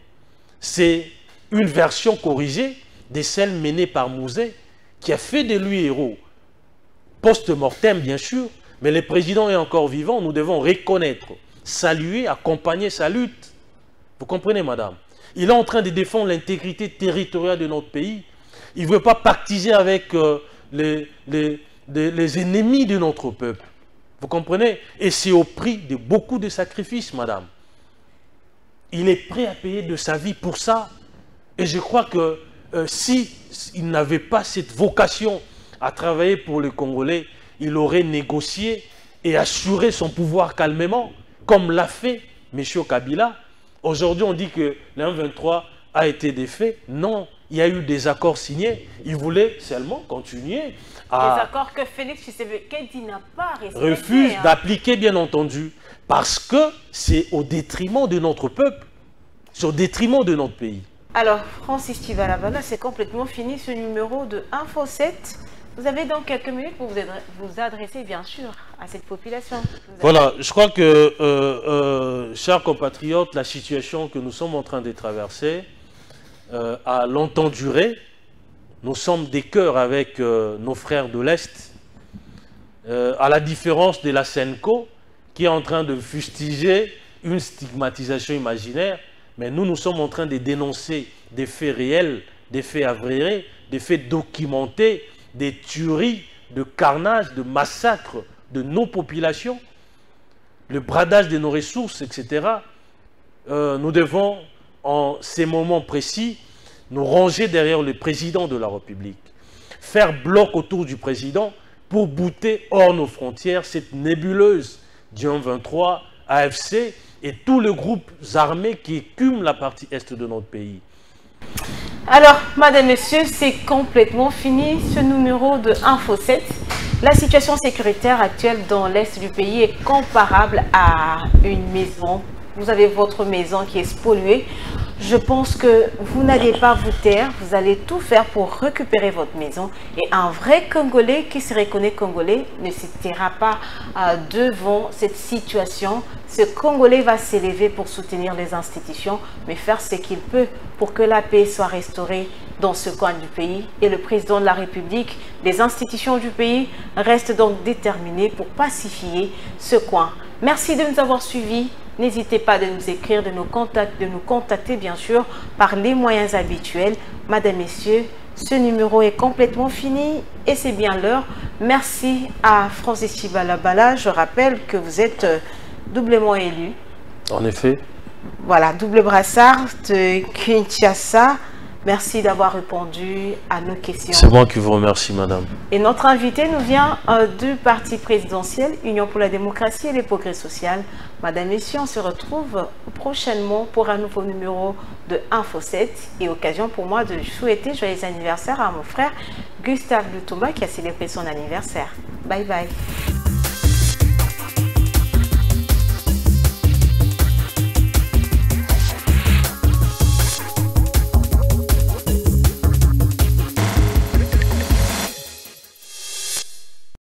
B: c'est une version corrigée de celle menée par Mouzé, qui a fait de lui héros. Post-mortem, bien sûr, mais le président est encore vivant, nous devons reconnaître, saluer, accompagner sa lutte. Vous comprenez, madame? Il est en train de défendre l'intégrité territoriale de notre pays. Il ne veut pas pactiser avec les ennemis de notre peuple. Vous comprenez? Et c'est au prix de beaucoup de sacrifices, madame. Il est prêt à payer de sa vie pour ça. Et je crois que s'il n'avait pas cette vocation à travailler pour les Congolais, il aurait négocié et assuré son pouvoir calmement, comme l'a fait M. Kabila. Aujourd'hui, on dit que le 23 a été défait. Non, il y a eu des accords signés. Il voulait seulement continuer à...
A: Des accords que Félix Tshisekedi n'a pas respectés.
B: Refuse d'appliquer, bien entendu, parce que c'est au détriment de notre peuple, c'est au détriment de notre pays.
A: Alors, Francis Tibalabala, c'est complètement fini ce numéro de Info 7. Vous avez donc quelques minutes pour vous adresser, bien sûr, à cette population.
B: Voilà, je crois que, chers compatriotes, la situation que nous sommes en train de traverser a longtemps duré. Nous sommes des cœurs avec nos frères de l'Est, à la différence de la SENCO, qui est en train de fustiger une stigmatisation imaginaire. Mais nous sommes en train de dénoncer des faits réels, des faits avérés, des faits documentés, des tueries, de carnage, de massacres de nos populations, le bradage de nos ressources, etc. Nous devons, en ces moments précis, nous ranger derrière le président de la République, faire bloc autour du président pour bouter hors nos frontières cette nébuleuse du 23, AFC et tous les groupes armés qui écument la partie est de notre pays.
A: Alors, madame, messieurs, c'est complètement fini ce numéro de Info 7. La situation sécuritaire actuelle dans l'est du pays est comparable à une maison. Vous avez votre maison qui est spoliée. Je pense que vous n'allez pas vous taire. Vous allez tout faire pour récupérer votre maison. Et un vrai Congolais qui se reconnaît Congolais ne se taira pas devant cette situation. Ce Congolais va s'élever pour soutenir les institutions, mais faire ce qu'il peut pour que la paix soit restaurée dans ce coin du pays. Et le président de la République, les institutions du pays restent donc déterminées pour pacifier ce coin. Merci de nous avoir suivis. N'hésitez pas de nous écrire, de nous contacter bien sûr par les moyens habituels. Madame, messieurs, ce numéro est complètement fini et c'est bien l'heure. Merci à Francis Tibalabala. Je rappelle que vous êtes doublement élu.
B: En effet.
A: Voilà, double brassard de Kinshasa. Merci d'avoir répondu à nos questions.
B: C'est moi qui vous remercie, madame.
A: Et notre invité nous vient du parti présidentiel, Union pour la démocratie et le progrès social. Madame, messieurs, on se retrouve prochainement pour un nouveau numéro de Info 7. Et occasion pour moi de souhaiter joyeux anniversaire à mon frère Gustave Lutumba qui a célébré son anniversaire. Bye bye.